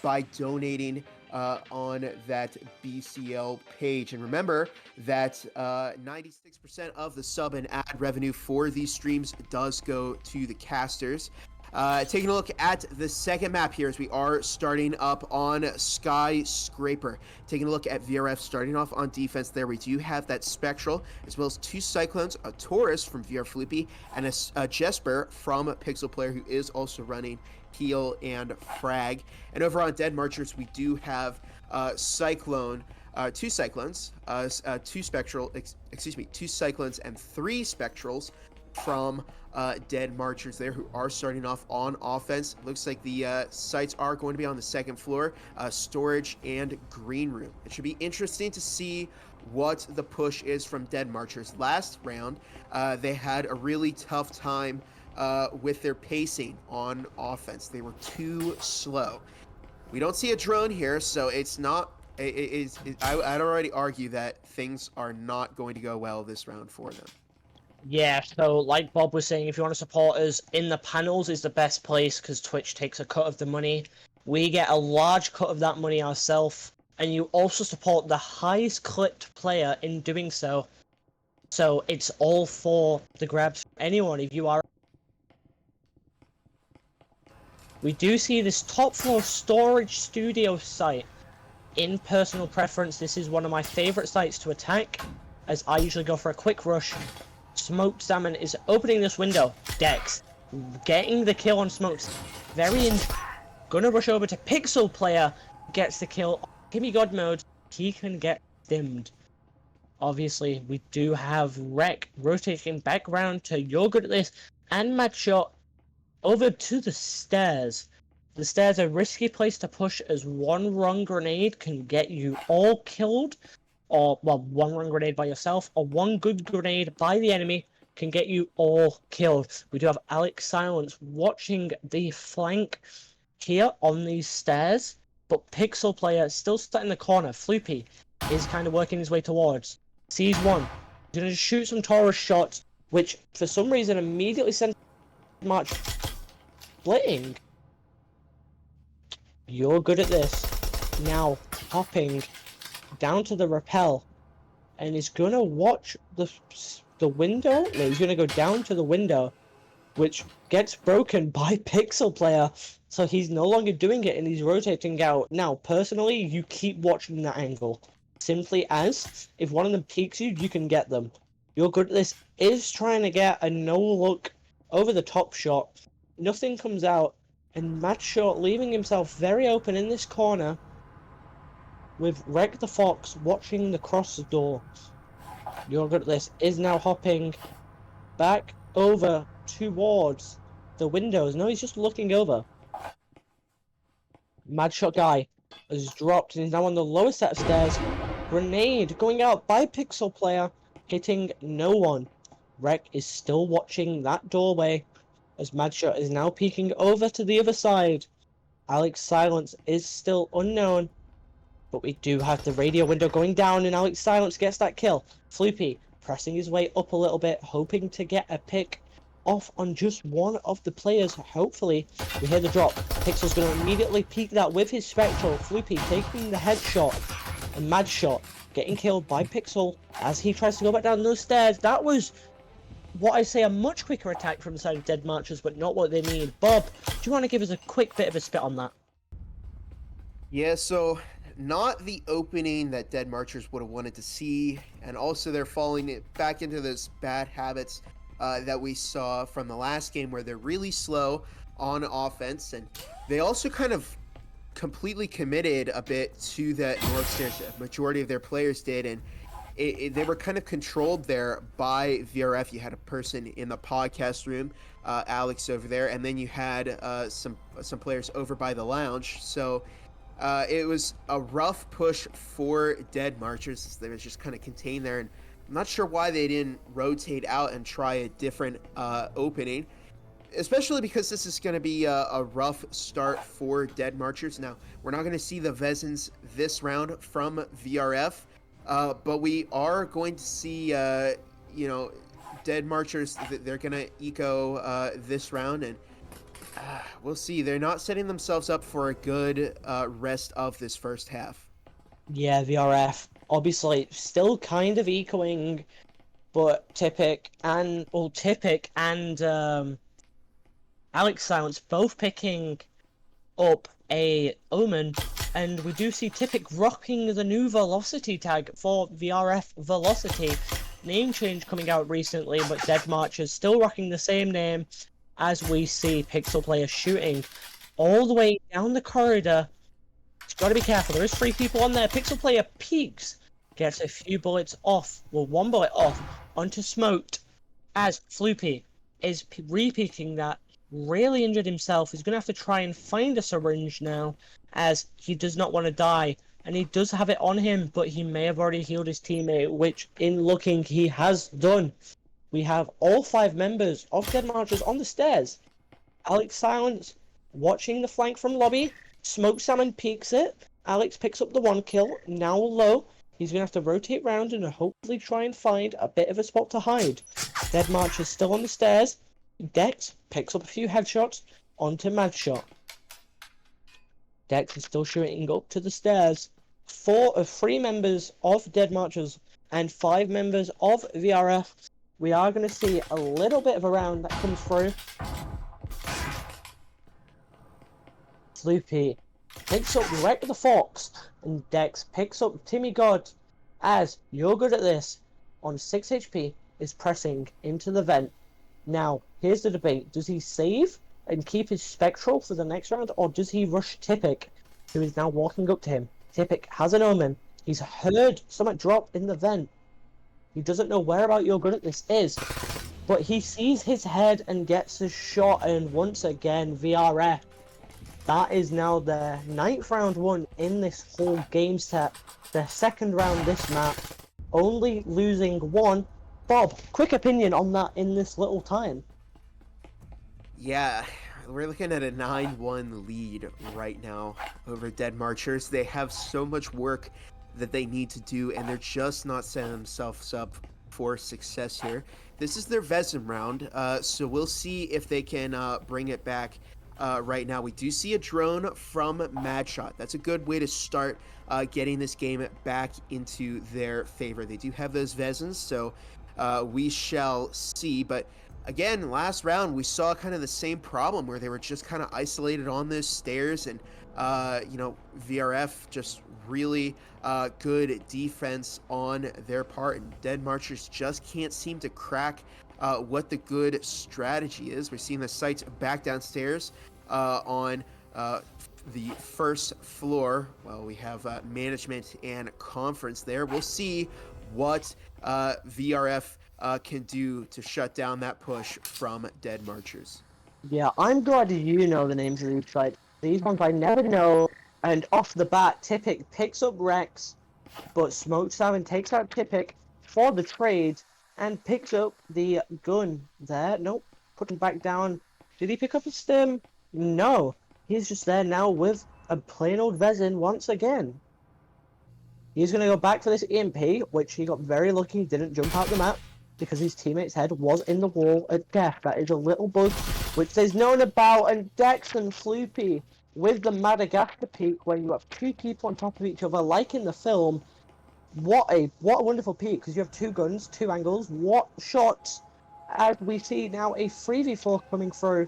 by donating on that BCL page. And remember that 96% of the sub and ad revenue for these streams does go to the casters. Taking a look at the second map here as we are starting up on Skyscraper. Taking a look at VRF starting off on defense there. We do have that Spectral, as well as two Cyclones, a Taurus from VR Floopy, and a Jesper from Pixel Player, who is also running Heal and Frag. And over on Dead Marchers, we do have Cyclone, two Cyclones, two Cyclones and three Spectrals from Dead Marchers there, who are starting off on offense. Looks like the sites are going to be on the second floor, storage and green room. It should be interesting to see what the push is from Dead Marchers. Last round, they had a really tough time with their pacing on offense. They were too slow. We don't see a drone here, so it's not. I'd already argue that things are not going to go well this round for them. Yeah, so like Bob was saying, if you want to support us, in the panels is the best place because Twitch takes a cut of the money. We get a large cut of that money ourselves, and you also support the highest clipped player in doing so. So it's all for the grabs for anyone if you are. We do see this top floor storage studio site. In personal preference, this is one of my favorite sites to attack, as I usually go for a quick rush. Smoked Salmon is opening this window. Dex getting the kill on Smokes. Very gonna rush over to Pixel Player, gets the kill. Gimme God mode, he can get stimmed. Obviously, we do have Wreck rotating back round to You're Good at This and Mad Shot over to the stairs. The stairs are a risky place to push, as one wrong grenade can get you all killed, or, well, one wrong grenade by yourself, or one good grenade by the enemy can get you all killed. We do have Alex Silence watching the flank here on these stairs, but Pixel Player still stuck in the corner. Floopy is kind of working his way towards. Sees one. He's going to shoot some Taurus shots, which for some reason immediately sent March splitting. You're Good at This. Now hopping down to the rappel, and he's gonna watch the window. No, he's gonna go down to the window, which gets broken by Pixel Player. So he's no longer doing it, and he's rotating out. Now, personally, you keep watching that angle. Simply as if one of them peeks you, you can get them. You're Good at This is trying to get a no-look over the top shot. Nothing comes out. And Mad Shot leaving himself very open in this corner, with Wreck the Fox watching the cross door. You're Good at This is now hopping back over towards the windows. No, he's just looking over. Mad Shot guy has dropped and is now on the lower set of stairs. Grenade going out by Pixel Player, hitting no one. Wreck is still watching that doorway, as Mad Shot is now peeking over to the other side. Alex Silence is still unknown, but we do have the radio window going down, and Alex Silence gets that kill. Floopy pressing his way up a little bit, hoping to get a pick off on just one of the players. Hopefully, we hear the drop. Pixel's going to immediately peek that with his Spectral. Floopy taking the headshot, and Mad Shot getting killed by Pixel as he tries to go back down those stairs. That was what I say a much quicker attack from the side of Dead Marchers, but not what they need. Bob, do you want to give us a quick bit of a spit on that? Yeah, so not the opening that Dead Marchers would have wanted to see, and also they're falling back into those bad habits that we saw from the last game, where they're really slow on offense, and they also kind of completely committed a bit to that north stairs. The majority of their players did, and they were kind of controlled there by VRF. You had a person in the podcast room, Alex over there, and then you had some players over by the lounge. So it was a rough push for Dead Marchers. They was just kind of contained there, and I'm not sure why they didn't rotate out and try a different opening, especially because this is going to be a rough start for Dead Marchers. Now, we're not going to see the Vezins this round from VRF. But we are going to see, Dead Marchers. They're going to eco this round, and we'll see. They're not setting themselves up for a good rest of this first half. Yeah, VRF. Obviously, still kind of ecoing, but Tipic and Alex Silence both picking up a Omen, and we do see Tipic rocking the new Velocity tag for VRF Velocity. Name change coming out recently, but Dead Marchers still rocking the same name, as we see Pixel Player shooting all the way down the corridor. It's got to be careful, there is 3 people on there. Pixel Player peeks, gets a few bullets off, well, 1 bullet off, onto Smoked, as Floopy is re-peeking that. Really injured himself. He's going to have to try and find a syringe now, as he does not want to die. And he does have it on him, but he may have already healed his teammate, which in looking he has done. We have all 5 members of Dead Marchers on the stairs. Alex Silence watching the flank from lobby. Smoke Salmon peeks it. Alex picks up the 1 kill, now low. He's going to have to rotate round and hopefully try and find a bit of a spot to hide. Dead Marchers still on the stairs. Dex picks up a few headshots onto Mad Shot. Dex is still shooting up to the stairs. 4 of 3 members of Dead Marchers and 5 members of VRF. We are going to see a little bit of a round that comes through. Sloopy picks up Wreck the Fox, and Dex picks up Timmy God, as You're Good at This, on 6 HP, is pressing into the vent. Now, here's the debate. Does he save and keep his Spectral for the next round, or does he rush Tipic, who is now walking up to him? Tipic has an Omen. He's heard something drop in the vent. He doesn't know where about You're Good at This is, but he sees his head and gets a shot, and once again, VRF. That is now their 9th round won in this whole game set. Their 2nd round this map, only losing 1. Bob, quick opinion on that in this little time. Yeah, we're looking at a 9-1 lead right now over Dead Marchers. They have so much work that they need to do, and they're just not setting themselves up for success here. This is their Vezin round, so we'll see if they can bring it back. Right now, we do see a drone from Madshot. That's a good way to start getting this game back into their favor. They do have those Vezins, so we shall see. But again, last round, we saw kind of the same problem where they were just kind of isolated on those stairs, and VRF just really good defense on their part, and Dead Marchers just can't seem to crack what the good strategy is. We're seeing the sights back downstairs on the first floor. Well, we have management and conference there. We'll see what VRF can do to shut down that push from Dead Marchers. Yeah, I'm glad you know the names of these sites. These ones I never know. And off the bat, Tipic picks up Rex, but Smoke Salmon takes out Tipic for the trade and picks up the gun there. Nope, put him back down. Did he pick up his stim? No, he's just there now with a plain old Vezin once again. He's going to go back for this EMP, which he got very lucky he didn't jump out the map because his teammate's head was in the wall at death. That is a little bug which there's known about, and Dex and Floopy with the Madagascar peak when you have 2 people on top of each other like in the film. What a wonderful peak, because you have 2 guns, 2 angles, what shots, as we see now a 3v4 coming through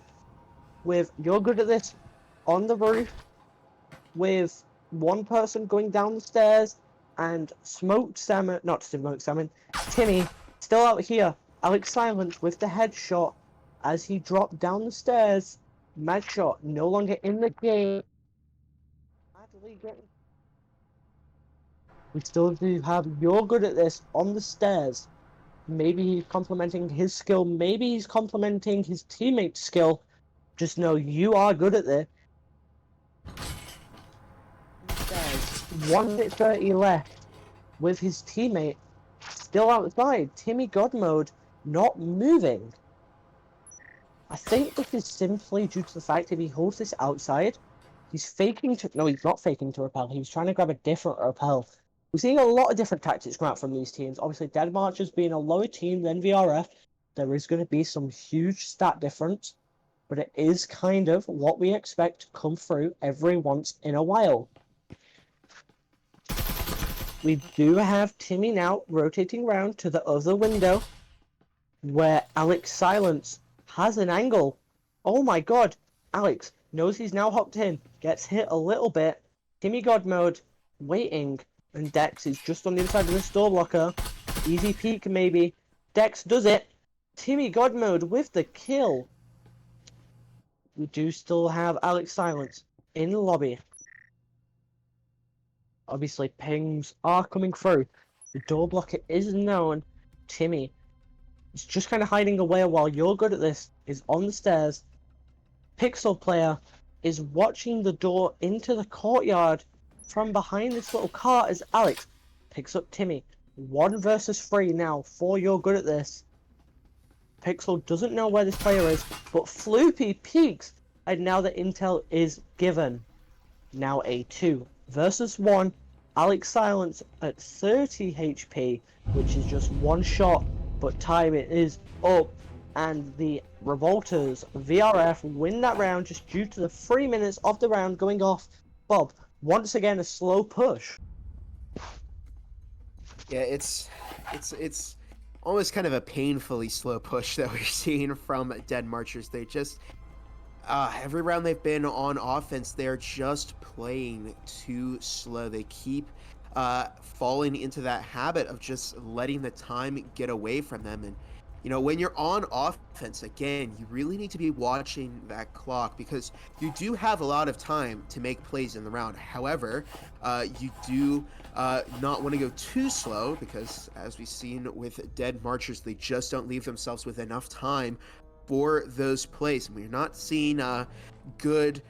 with You're Good at This on the roof, with 1 person going down the stairs, and Timmy still out here. Alex Silence with the headshot as he dropped down the stairs. Madshot no longer in the game. We still do have You're Good at This on the stairs. Maybe he's complimenting his skill, maybe he's complimenting his teammate's skill. Just know you are good at this. 1 minute 30 left with his teammate still outside. Timmy God mode not moving. I think this is simply due to the fact if he holds this outside, he's faking to... No, he's not faking to repel. He was trying to grab a different repel. We're seeing a lot of different tactics come out from these teams. Obviously, Dead Marchers being a lower team than VRF, there is going to be some huge stat difference, but it is kind of what we expect to come through every once in a while. We do have Timmy now rotating round to the other window, where Alex Silence has an angle. Oh my god. Alex knows he's now hopped in. Gets hit a little bit. Timmy God mode. Waiting. And Dex is just on the other side of the store blocker. Easy peek maybe. Dex does it. Timmy God mode with the kill. We do still have Alex Silence in the lobby. Obviously pings are coming through. The door blocker is known. Timmy is just kind of hiding away while You're Good at This is on the stairs. Pixel Player is watching the door into the courtyard from behind this little car as Alex picks up Timmy. 1 versus 3 now for You're Good at This. Pixel doesn't know where this player is, but Floopy peeks, and now the intel is given. Now a 2 versus 1. Alex Silence at 30 HP, which is just 1 shot, but time it is up, and the Revolters VRF win that round just due to the 3 minutes of the round going off. Bob, once again a slow push. Yeah, it's almost kind of a painfully slow push that we're seeing from Dead Marchers. They just every round they've been on offense, they're just playing too slow. They keep falling into that habit of just letting the time get away from them. And when you're on offense, again, you really need to be watching that clock because you do have a lot of time to make plays in the round. However, you do not want to go too slow because, as we've seen with Dead Marchers, they just don't leave themselves with enough time for those plays. And we're not seeing good,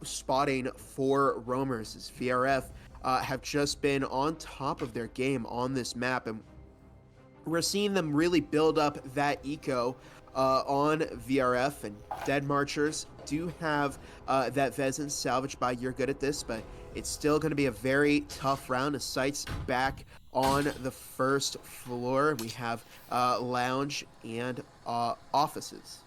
spotting for roamers as VRF have just been on top of their game on this map. And we're seeing them really build up that eco on VRF, and Dead Marchers do have that Vezin salvaged by You're Good at This, but it's still going to be a very tough round. The site's back on the first floor. We have lounge and offices.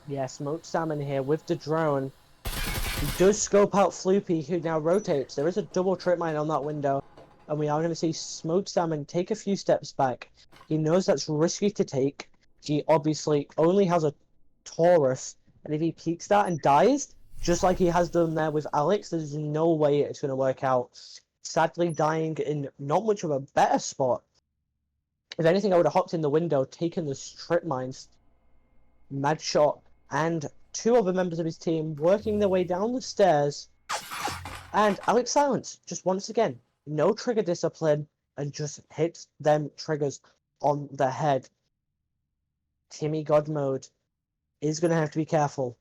Yeah, Smoked Salmon here with the drone. He does scope out Floopy, who now rotates. There is a double trip mine on that window, and we are going to see Smoked Salmon take a few steps back. He knows that's risky to take. He obviously only has a Taurus, and if he peeks that and dies, just like he has done there with Alex, there's no way it's going to work out. Sadly, dying in not much of a better spot. If anything, I would have hopped in the window, taken the strip mines. Mad Shot and two other members of his team working their way down the stairs. And Alex Silence, just once again, no trigger discipline, and just hits them triggers on the head. Timmy God Mode is going to have to be careful,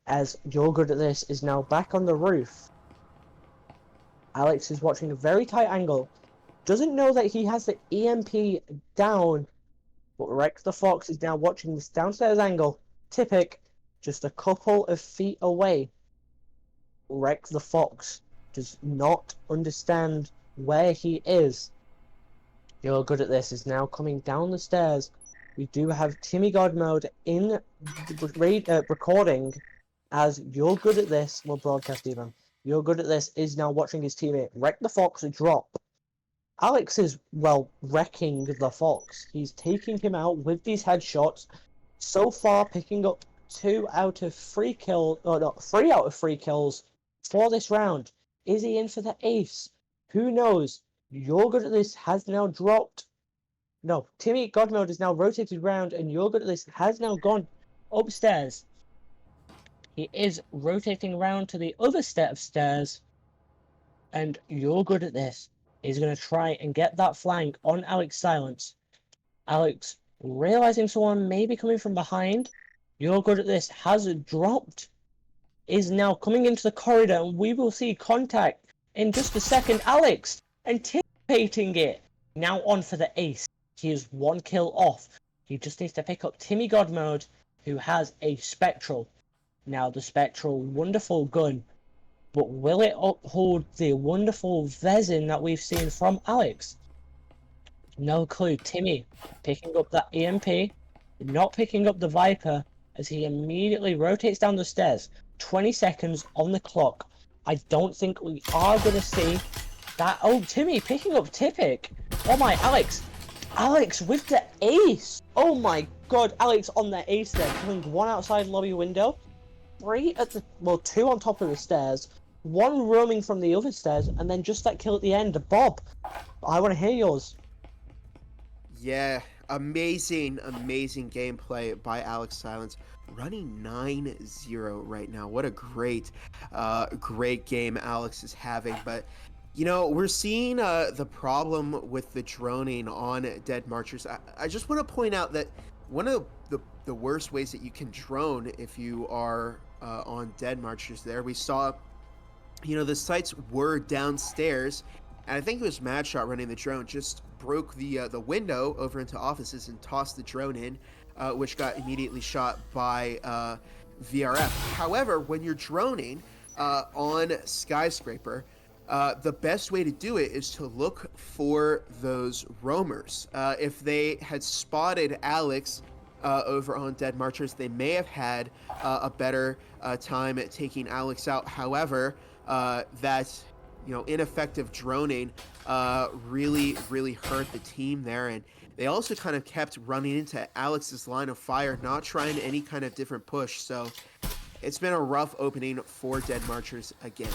as You're Good at This is now back on the roof. Alex is watching a very tight angle, doesn't know that he has the EMP down, but Rex the Fox is now watching this downstairs angle. Tipic, just a couple of feet away. Rex the Fox does not understand where he is. You're Good at This is now coming down the stairs. We do have Timmy God Mode in recording as You're Good at This will broadcast even. You're Good at This is now watching his teammate Wreck the Fox drop. Alex is, well, wrecking the Fox. He's taking him out with these headshots. So far, picking up 3 out of 3 kills for this round. Is he in for the ace? Who knows? You're Good at This has now dropped. No, Timmy God Mode is now rotated round, and You're Good at This has now gone upstairs. He is rotating around to the other set of stairs, and You're Good at This is going to try and get that flank on Alex Silence. Alex, realizing someone may be coming from behind, You're Good at This has dropped, is now coming into the corridor, and we will see contact in just a second. Alex anticipating it, now on for the ace. He is 1 kill off. He just needs to pick up Timmy God Mode, who has a Spectral. Now the Spectral, wonderful gun, but will it uphold the wonderful Vezin that we've seen from Alex? No clue. Timmy picking up that EMP, not picking up the Viper, as he immediately rotates down the stairs. 20 seconds on the clock. I don't think we are going to see that. Oh, Timmy picking up Tipic. Oh my, Alex with the ace. Oh my god, Alex on the ace there, killing 1 outside lobby window, 3 at the, well, 2 on top of the stairs, 1 roaming from the other stairs, and then just that kill at the end. Bob, I want to hear yours. Yeah, amazing gameplay by Alex Silence. Running 9-0 right now. What a great game Alex is having. But we're seeing the problem with the droning on Dead Marchers. I just want to point out that one of the worst ways that you can drone if you are on Dead Marchers there, we saw, the sites were downstairs, and I think it was Mad Shot running the drone, just broke the window over into offices and tossed the drone in, which got immediately shot by VRF. However, when you're droning on Skyscraper, the best way to do it is to look for those roamers. If they had spotted Alex over on Dead Marchers, they may have had a better time at taking Alex out. However, that ineffective droning really hurt the team there. And they also kind of kept running into Alex's line of fire, not trying any kind of different push. So it's been a rough opening for Dead Marchers again.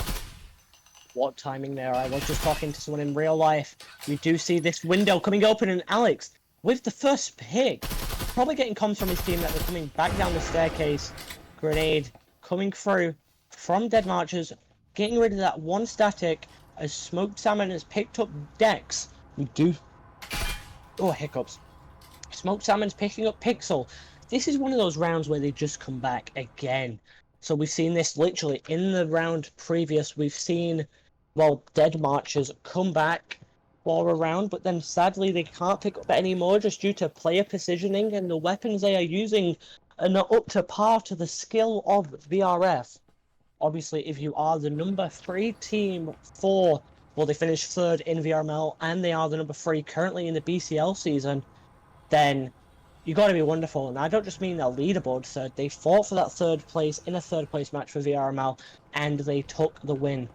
What timing there. I was just talking to someone in real life. We do see this window coming open, and Alex, with the first pick, probably getting comms from his team that they're coming back down the staircase. Grenade coming through from Dead Marchers, getting rid of that one static as Smoked Salmon has picked up Dex. We do... Oh, hiccups. Smoked Salmon's picking up Pixel. This is one of those rounds where they just come back again. So we've seen this literally in the round previous. We've seen, well, Dead Marchers come back for a round, but then sadly they can't pick up anymore just due to player positioning, and the weapons they are using are not up to par to the skill of VRF. Obviously, if you are the number 3 team for, well, they finished 3rd in VRML, and they are the number 3 currently in the BCL season, then you got to be wonderful. And I don't just mean their leaderboard third. They fought for that 3rd place in a 3rd place match for VRML, and they took the win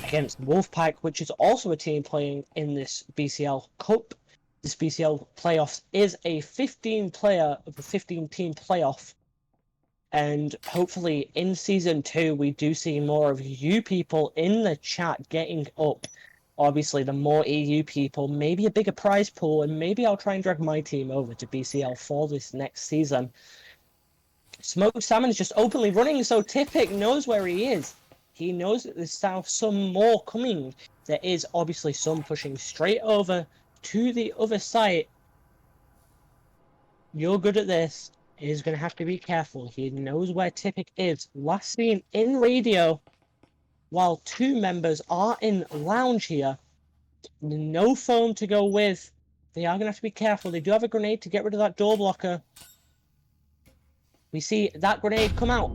against Wolfpack, which is also a team playing in this BCL Cup. This BCL playoffs is a 15-player, 15-team playoff. And hopefully in Season 2, we do see more of you people in the chat getting up. Obviously, the more EU people, maybe a bigger prize pool, and maybe I'll try and drag my team over to BCL for this next season. Smoked Salmon is just openly running, so Tipic knows where he is. He knows that there's now some more coming. There is obviously some pushing straight over to the other side. You're good at this. He's going to have to be careful. He knows where Tipic is. Last seen in radio, while 2 members are in lounge here. No foam to go with. They are going to have to be careful. They do have a grenade to get rid of that door blocker. We see that grenade come out.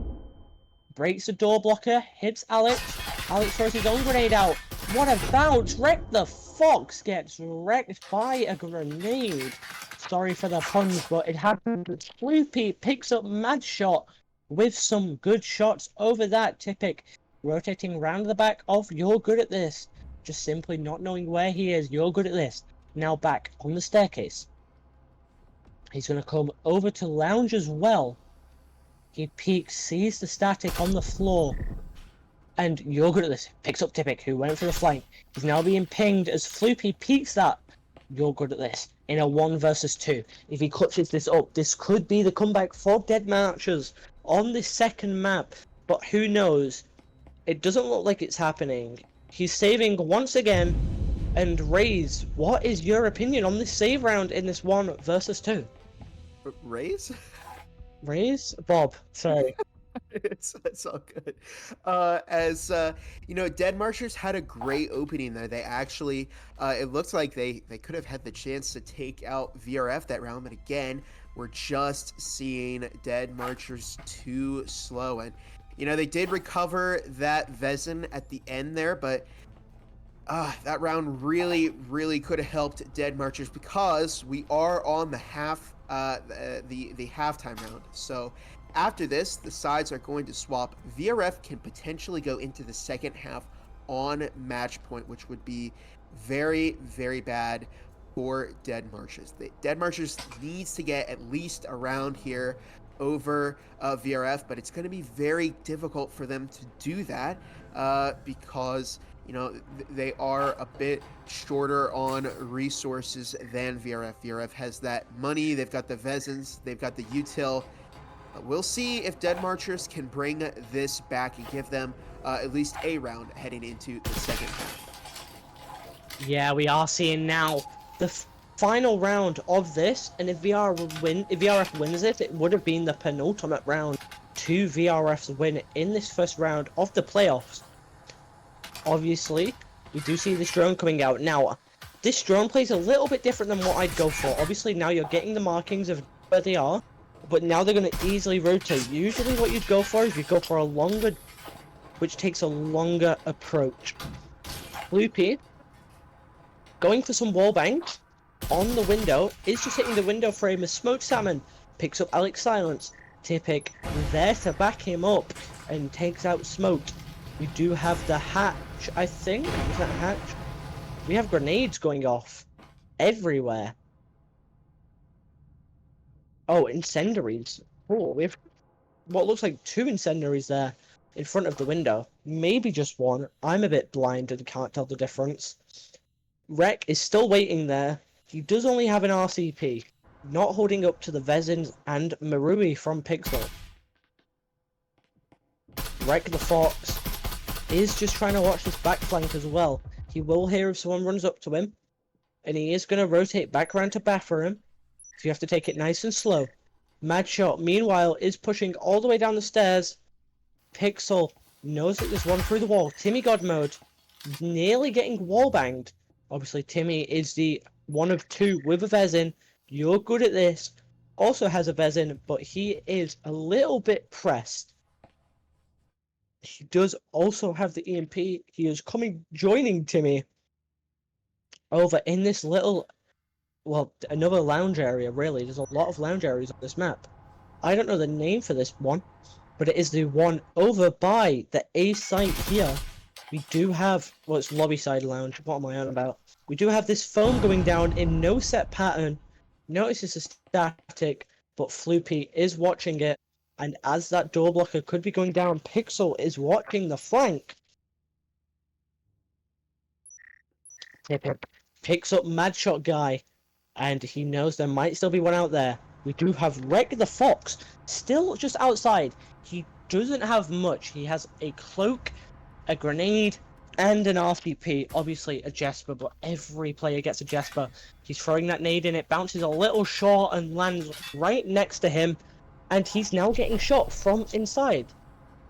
Breaks the door blocker. Hits Alex. Alex throws his own grenade out. What a bounce. Wreck the Fox gets wrecked by a grenade. Sorry for the puns, but it happens. Sloopy picks up Mad Shot with some good shots over that. Tipic rotating round the back of You're Good at This. Just simply not knowing where he is. You're Good at This. Now back on the staircase. He's going to come over to lounge as well. He peeks, sees the static on the floor. And You're Good at This. Picks up Tipic, who went for the flank. He's now being pinged as Floopy peeks that. You're Good at This. In a 1 versus 2. If he clutches this up, this could be the comeback for Dead Marchers on this second map. But who knows? It doesn't look like it's happening. He's saving once again. And Raze, what is your opinion on this save round in this 1 versus 2? Raze? Raze? Bob, sorry. It's all good. Dead Marchers had a great opening there. They actually, it looks like they could have had the chance to take out VRF that round, but again, we're just seeing Dead Marchers too slow. And, they did recover that Vezin at the end there, but that round really could have helped Dead Marchers because we are on the halftime round. So after this, the sides are going to swap. VRF can potentially go into the second half on match point, which would be very bad for Dead Marchers. Dead Marchers needs to get at least a round here over VRF, but it's going to be very difficult for them to do that because they are a bit shorter on resources than VRF. VRF has that money, they've got the Vezins, they've got the util. We'll see if Dead Marchers can bring this back and give them at least a round heading into the second half. Yeah, we are seeing now the final round of this, and if VRF wins it would have been the penultimate round to VRF's win in this first round of the playoffs. Obviously, we do see this drone coming out. Now, this drone plays a little bit different than what I'd go for. Obviously, now you're getting the markings of where they are, but now they're going to easily rotate. Usually what you'd go for is you go for a longer, which takes a longer approach. Loopy, going for some wall bangs on the window, is just hitting the window frame as Smoked Salmon picks up Alex Silence. Tipic there to back him up and takes out Smoked. We do have the hatch, I think. Is that a hatch? We have grenades going off everywhere. Oh, incendiaries. Oh, we have what looks like 2 incendiaries there in front of the window. Maybe just 1. I'm a bit blind and can't tell the difference. Rek is still waiting there. He does only have an RCP, not holding up to the Vezins and Marui from Pixel. Rek the Fox is just trying to watch this back flank as well. He will hear if someone runs up to him, and he is going to rotate back around to buffer him. So you have to take it nice and slow. Madshot, meanwhile, is pushing all the way down the stairs. Pixel knows that there's one through the wall. Timmy God mode, nearly getting wall banged. Obviously, Timmy is the one of 2 with a Vezin. You're good at this. Also has a Vezin, but he is a little bit pressed. He does also have the EMP. He is joining Timmy over in this little, well, another lounge area, really. There's a lot of lounge areas on this map. I don't know the name for this one, but it is the one over by the A site here. We do have, well, it's lobby side lounge. What am I on about? We do have this foam going down in no set pattern. Notice it's a static, but Floopy is watching it. And as that door blocker could be going down, Pixel is watching the flank. Picks up Madshot guy, and he knows there might still be one out there. We do have Rek the Fox, still just outside. He doesn't have much. He has a cloak, a grenade, and an RCP. Obviously a Jesper, but every player gets a Jesper. He's throwing that nade in, it bounces a little short and lands right next to him. And he's now getting shot from inside.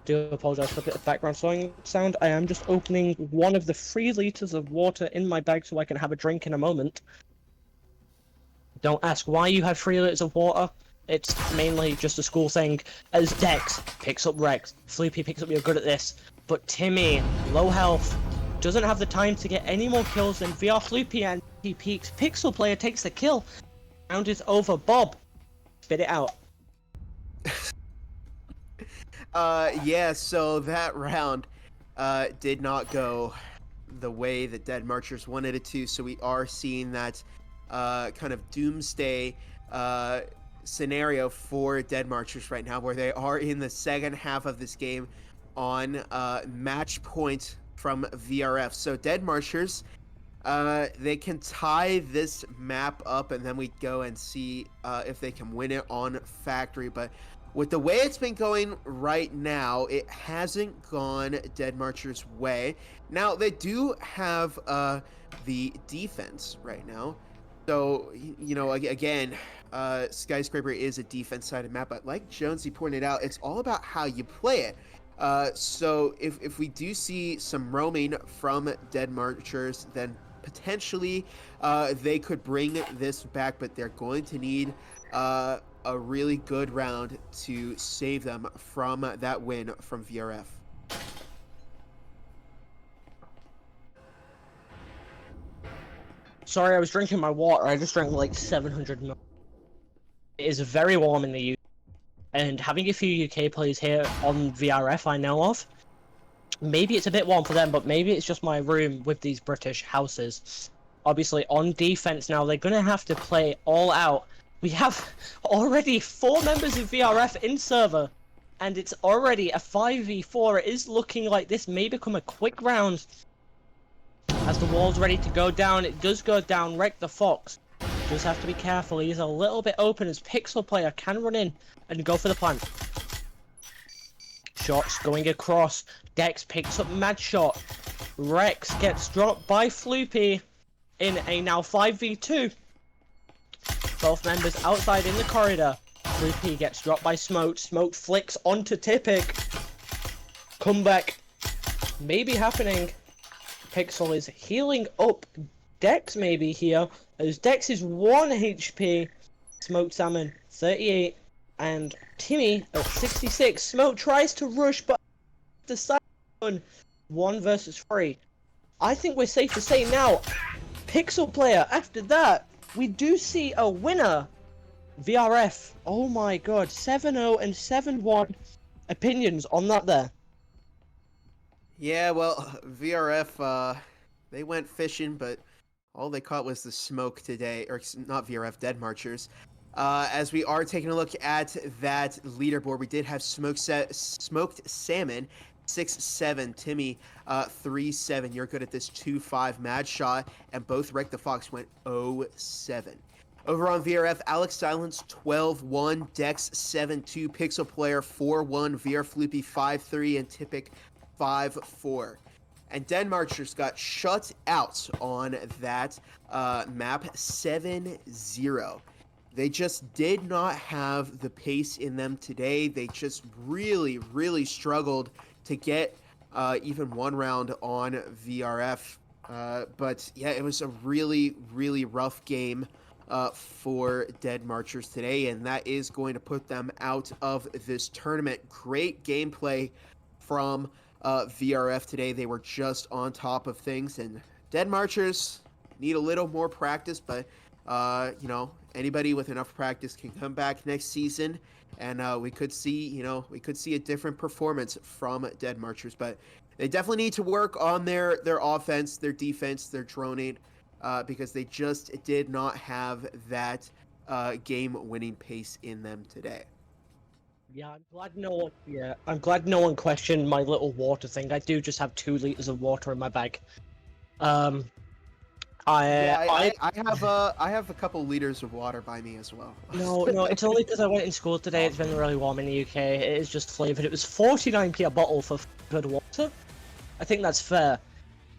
Do apologize for a bit of background sound. I am just opening one of the 3 liters of water in my bag so I can have a drink in a moment. Don't ask why you have 3 liters of water. It's mainly just a school thing. As Dex picks up Rex, Floopy picks up, you're good at this. But Timmy, low health, doesn't have the time to get any more kills than VR Floopy, and he peeks. Pixel player takes the kill. Round is over. Bob, spit it out. Yeah, so that round did not go the way that Dead Marchers wanted it to, so we are seeing that kind of doomsday scenario for Dead Marchers right now, where they are in the second half of this game on match point from VRF. So Dead Marchers, they can tie this map up, and then we go and see if they can win it on Factory. But with the way it's been going right now, it hasn't gone Dead Marchers' way. Now, they do have the defense right now. So, you know, again, Skyscraper is a defense-sided map, but like Jonesy pointed out, it's all about how you play it. So if we do see some roaming from Dead Marchers, then potentially they could bring this back, but they're going to need a really good round to save them from that win from VRF. Sorry, I was drinking my water. I just drank like 700 ml. It is very warm in the UK, and having a few UK players here on VRF I know of, maybe it's a bit warm for them, but maybe it's just my room with these British houses. Obviously, on defense now, they're going to have to play all out. We have already 4 members of VRF in server, and it's already a 5v4. It is looking like this may become a quick round. As the wall's ready to go down, it does go down. Rek the Fox does have to be careful. He's a little bit open as Pixel player can run in and go for the plant. Shots going across. Dex picks up Mad Shot. Rex gets dropped by Floopy in a now 5v2. Both members outside in the corridor. Floopy gets dropped by Smoke. Smoke flicks onto Tipic. Comeback maybe happening. Pixel is healing up Dex maybe here, as Dex is 1 HP. Smoked Salmon 38 and Timmy at 66. Smoke tries to rush, but the side 1 versus 3. I think we're safe to say now, Pixel player, after that, we do see a winner. VRF, oh my god, 7-0 and 7-1. Opinions on that there? Yeah, well, VRF, they went fishing, but all they caught was the smoke today, or not VRF, Dead Marchers. As we are taking a look at that leaderboard, we did have smoked salmon, 6-7. Timmy, 3-7. You're good at this 2-5 mad shot, and both Rick the Fox went 0-7. Over on VRF, Alex Silence 12-1, Dex 7-2, Pixel Player 4-1, VR Floopy 5-3, and Tipic 5-4. And Denmarchers got shut out on that map 7-0. They just did not have the pace in them today. They just really, really struggled to get even one round on VRF. But yeah, it was a really, really rough game for Dead Marchers today, and that is going to put them out of this tournament. Great gameplay from VRF today. They were just on top of things, and Dead Marchers need a little more practice, but you know, anybody with enough practice can come back next season, and we could see, a different performance from Dead Marchers. But they definitely need to work on their offense, their defense, their droning, because they just did not have that game-winning pace in them today. Yeah, I'm glad no one. Yeah, I'm glad no one questioned my little water thing. I do just have 2 liters of water in my bag. I have a couple liters of water by me as well. No, it's only because I went in school today. It's been really warm in the UK. It is just flavored. It was 49p a bottle for good water. I think that's fair.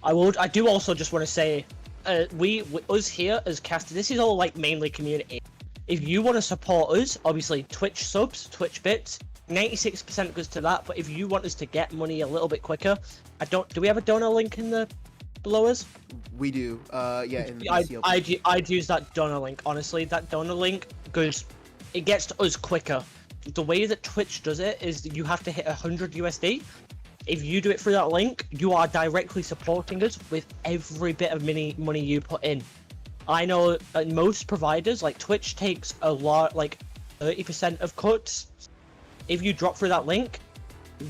I do also just want to say, us here as casters, this is all like mainly community. If you want to support us, obviously Twitch subs, Twitch bits, 96% goes to that. But if you want us to get money a little bit quicker, do we have a donor link in the below us? We do. Yeah. In the BCL. I'd use that donor link. Honestly, that donor link it gets to us quicker. The way that Twitch does it is that you have to hit 100 USD. If you do it through that link, you are directly supporting us with every bit of money you put in. I know most providers, like Twitch, takes a lot, like 30% of cuts. If you drop through that link,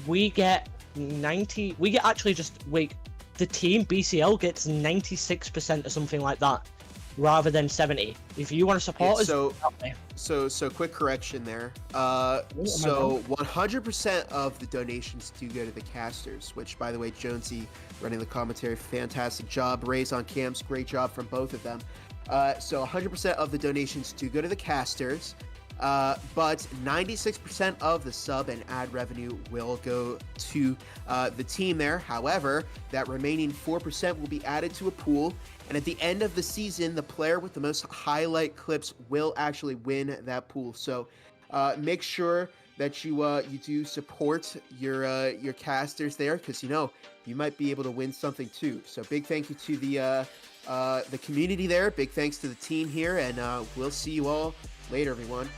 we get 90. We get actually the team BCL gets 96% or something like that, rather than 70. If you want to support us, so quick correction there. So 100% of the donations do go to the casters, which, by the way, Jonesy running the commentary, fantastic job. Ray's on cams, great job from both of them. So 100% of the donations do go to the casters, but 96% of the sub and ad revenue will go to the team there. However, that remaining 4% will be added to a pool, and at the end of the season, the player with the most highlight clips will actually win that pool. So make sure that you do support your casters there, because you might be able to win something too. So big thank you to the community there. Big thanks to the team here, and we'll see you all later, everyone.